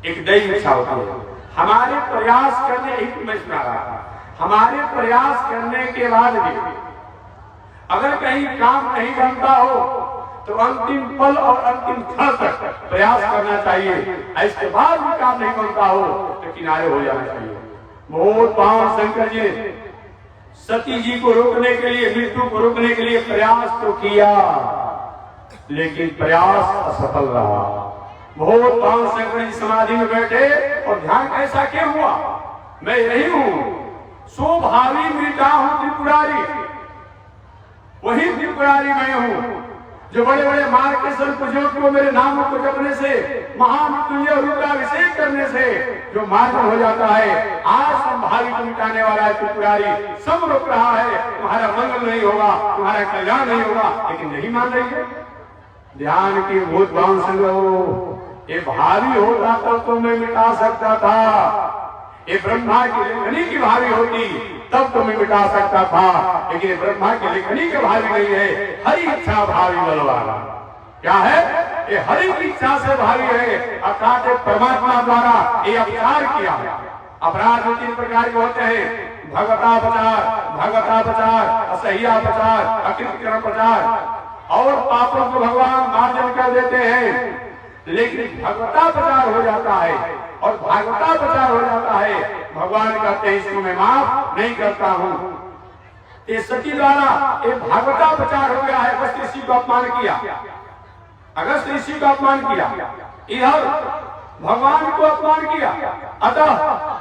एक दैव इच्छा होती है। हमारे प्रयास करने, एक मैं सुना रहा था, हमारे प्रयास करने के बाद भी अगर कहीं काम नहीं बनता हो तो अंतिम पल और अंतिम क्षण तक प्रयास करना चाहिए। इसके बाद भी काम नहीं बनता हो तो किनारे हो जाना चाहिए। बहुत पावन शंकर जी ने सती जी को रोकने के लिए, मृत्यु को रोकने के लिए प्रयास तो किया, लेकिन प्रयास असफल रहा। बहुत पावन शंकर जी समाधि में बैठे और ध्यान ऐसा क्यों हुआ? मैं यही हूँ, सो भावी मृता हूँ त्रिपुरारी, वही त्रिपुरारी मैं हूँ जो बड़े बड़े मार्केश्वर को जो मेरे नाम को जपने से, महामृत्युंजय रुद्राभिषेक करने से जो मार्ग हो जाता है, आज संभावी को मिटाने वाला है त्रिपुरारी, सब रोक रहा है, तुम्हारा मंगल नहीं होगा, तुम्हारा कल्याण नहीं होगा, लेकिन नहीं मान रही है। ध्यान की भूत भाव संग ये भावी होता तो मैं मिटा सकता था, ये ब्रह्मा की लेखनी की भावी होती तब तो मैं मिटा सकता था, लेकिन ब्रह्मा की लेखनी की भावी नहीं है, हरि इच्छा भावी बलवाना। क्या है? ये हरि की इच्छा से भावी है, अर्थात परमात्मा द्वारा ये अपचार किया। अपराध 3 प्रकार के होते हैं, भगवतापचार, असह्यापचार, अकृतकर्म प्रचार। और पापों को भगवान मार्जन कर देते हैं। लेकिन भगवता प्रचार हो जाता है और भागवता प्रचार हो जाता है। भगवान कहते हैं इसको मैं माफ नहीं करता हूं। ये सती द्वारा एक भागवता प्रचार हो गया है। अगस्त ऋषि को अपमान किया, अगस्त ऋषि को अपमान किया, इधर भगवान को अपमान किया। अतः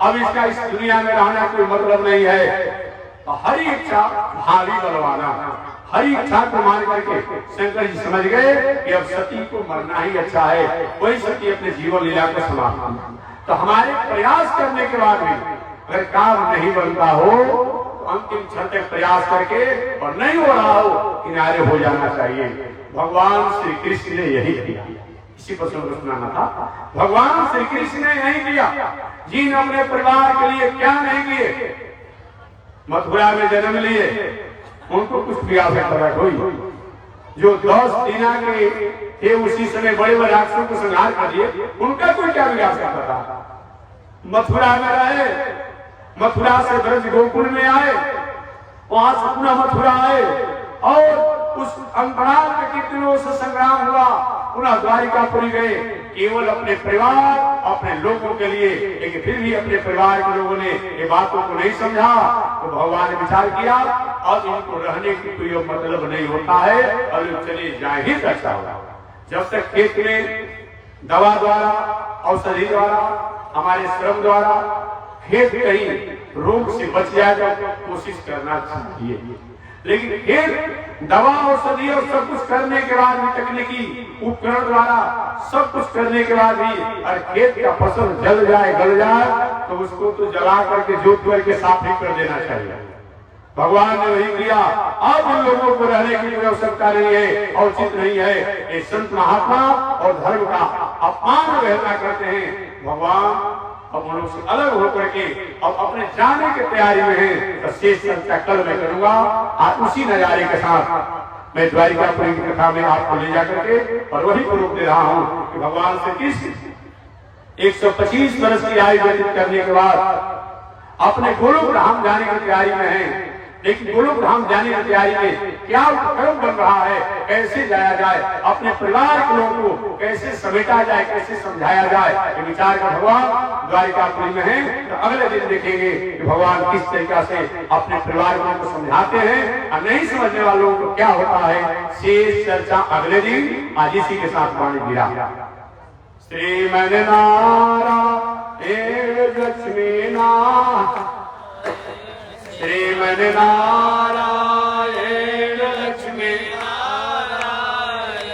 अब इसका इस दुनिया में रहना कोई मतलब नहीं है। तो हरी इच्छा भावी बलवाना, हरी इच्छा को मान करके शंकर जी समझ गए कि अब सती को मरना ही अच्छा है। वही सती अपने जीवन लीला को समाप्त की। तो हमारे प्रयास करने के बाद भी अगर काम नहीं बनता हो तो अंतिम क्षण तक प्रयास करके और नहीं हो रहा हो किनारे हो जाना चाहिए। भगवान श्री कृष्ण ने यही किया। इसी पर सुनाना था। भगवान श्री कृष्ण ने यही किया। जिन अपने परिवार के लिए क्या नहीं किए, मथुरा में जन्म लिए, उनको कुछ भी आवश्यकता हुई। जो 10 दिना के थे उसी समय बड़े बड़े राक्षसों को संहार कर दिए, उनका कोई क्या आवश्यकता था। मथुरा में रहे, मथुरा से ब्रज गोकुल में आए, वहां से पुनः मथुरा आए और उस अंतराल में कितने दिनों से संग्राम हुआ, पुनः द्वारिकापुरी गए केवल अपने परिवार अपने लोगों के लिए। लेकिन फिर भी अपने परिवार के लोगों ने ये बातों को नहीं समझा। तो भगवान ने विचार किया अब इनको रहने की कोई मतलब नहीं होता है और चले जाए ही अच्छा होगा। जब तक खेत में दवा द्वारा, औषधि द्वारा, हमारे श्रम द्वारा खेत कहीं रोग से बच जाएगा कोशिश करना चाहिए। लेकिन खेत दवा औषधि और सब कुछ करने के बाद भी, तकनीकी उपकरण द्वारा सब कुछ करने के बाद भी और खेत का फसल जल जाए गल जाए तो उसको तो जला करके जोत करके साफ ही कर देना चाहिए। भगवान ने वही किया। अब उन लोगों को रहने की कोई आवश्यकता नहीं है और उचित नहीं है। ये संत महात्मा और धर्म का अपमान व्यवहार करते हैं। भगवान अब उन लोग से अलग होकर के अब अपने जाने की तैयारी में है। तो शेष चर्चा कल मैं करूंगा। आज उसी नजारे के साथ मैं द्वारिकापुरी की कथा में आपको ले जाकर के और वही को रोक दे रहा हूँ कि भगवान से कृष्ण 125 वर्ष की आयु व्यतीत करने के बाद अपने गोलोक धाम जाने की तैयारी में है। लेकिन गोलोक धाम जाने की तैयारी में क्या उपक्रम बन रहा है, कैसे जाया जाए, अपने परिवार के लोगों को कैसे समेटा जाए, कैसे समझाया जाए, ये विचार का भगवान द्वारिकापुरी में है। तो अगले दिन देखेंगे कि भगवान किस तरीका से अपने परिवार को समझाते हैं और नहीं समझने वालों को क्या होता है। शेष चर्चा अगले दिन आज इसी के साथ वाणी गिरा। श्रीमन नारायण लक्ष्मी नारायण, श्रीमन नारायण लक्ष्मी नारायण,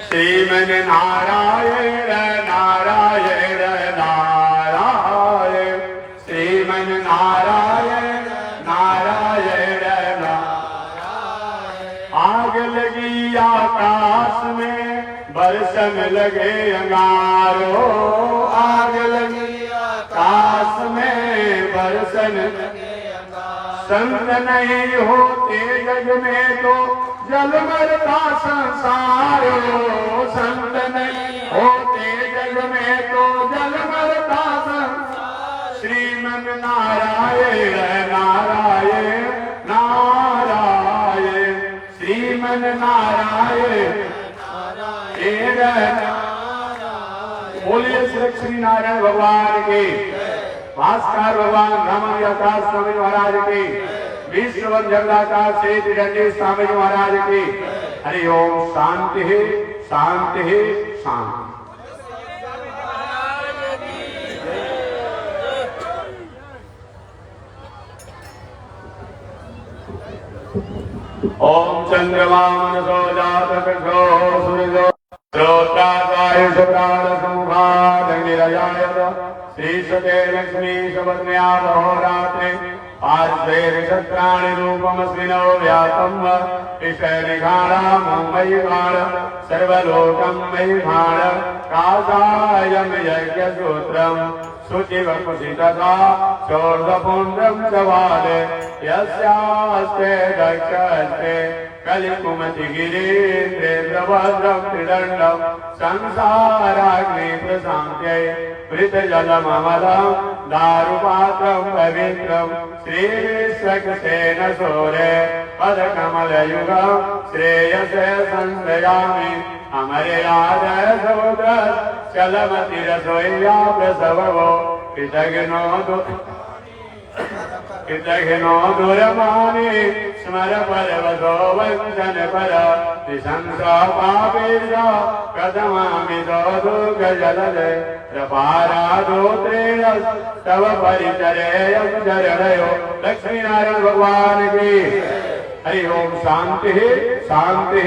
श्रीमन नारायण नारायण नारायण, श्रीमन नारायण नारायण नारायण। आग लगी आकाश में बरसन लगे अंगारो, आग लगी आकाश में बरसन लगे। संत नहीं होते जग में तो जल मरता संसार, संत नहीं होते जग में तो जल मरता संसार। श्रीमन नारायण नारायण नारायण, श्रीमन नारायण नारायण। बोलिए श्री लक्ष्मी नारायण भगवान के, भास्कर भगवान रामानुज स्वामी महाराज के, विश्ववंदन जगदाचार्य श्री त्रिदंडी स्वामी महाराज के। हरि ओम। शांति है, शांति है, शांति। ओम चंद्रमा मनसो जातको सूर्यो श्रोत्राय सुप्राण संभाधनिरयाय श्रीसते लक्ष्मी सुवर्ण्या अहोरात्रे आर्द्रे नक्षत्राणि रूपमस्मिनो व्यापम् ईशनिघाणां मयि घाण सर्वलोकं मयि घाण कासायं यज्ञसूत्रम् शुचिवपुषि तथा चोर्धपुण्ड्रं च वाले यस्यास्ते दक्षस्ते कलिकुमति गिरीन्द्रेन्द्रभद्रं त्रिदण्डं संसाराग्नि प्रशान्त्यै मृतजलममलं दारुपात्रं पवित्रं श्रीविश्वक्सेन सूरे पदकमलयुगं श्रेयसे संश्रयामि अमर्यादय समुद्र चलमतिरसोय्या प्रसवो कृतघ्नो दुरमानि स्मर परवसो वञ्चन पर निशंसा पापेश कथमामितो दुर्गजलदे प्रपारादोत्रेण तव परिचरेयं चरणयो लक्ष्मीनारायण भगवान की हरि ओम। शांति शांति।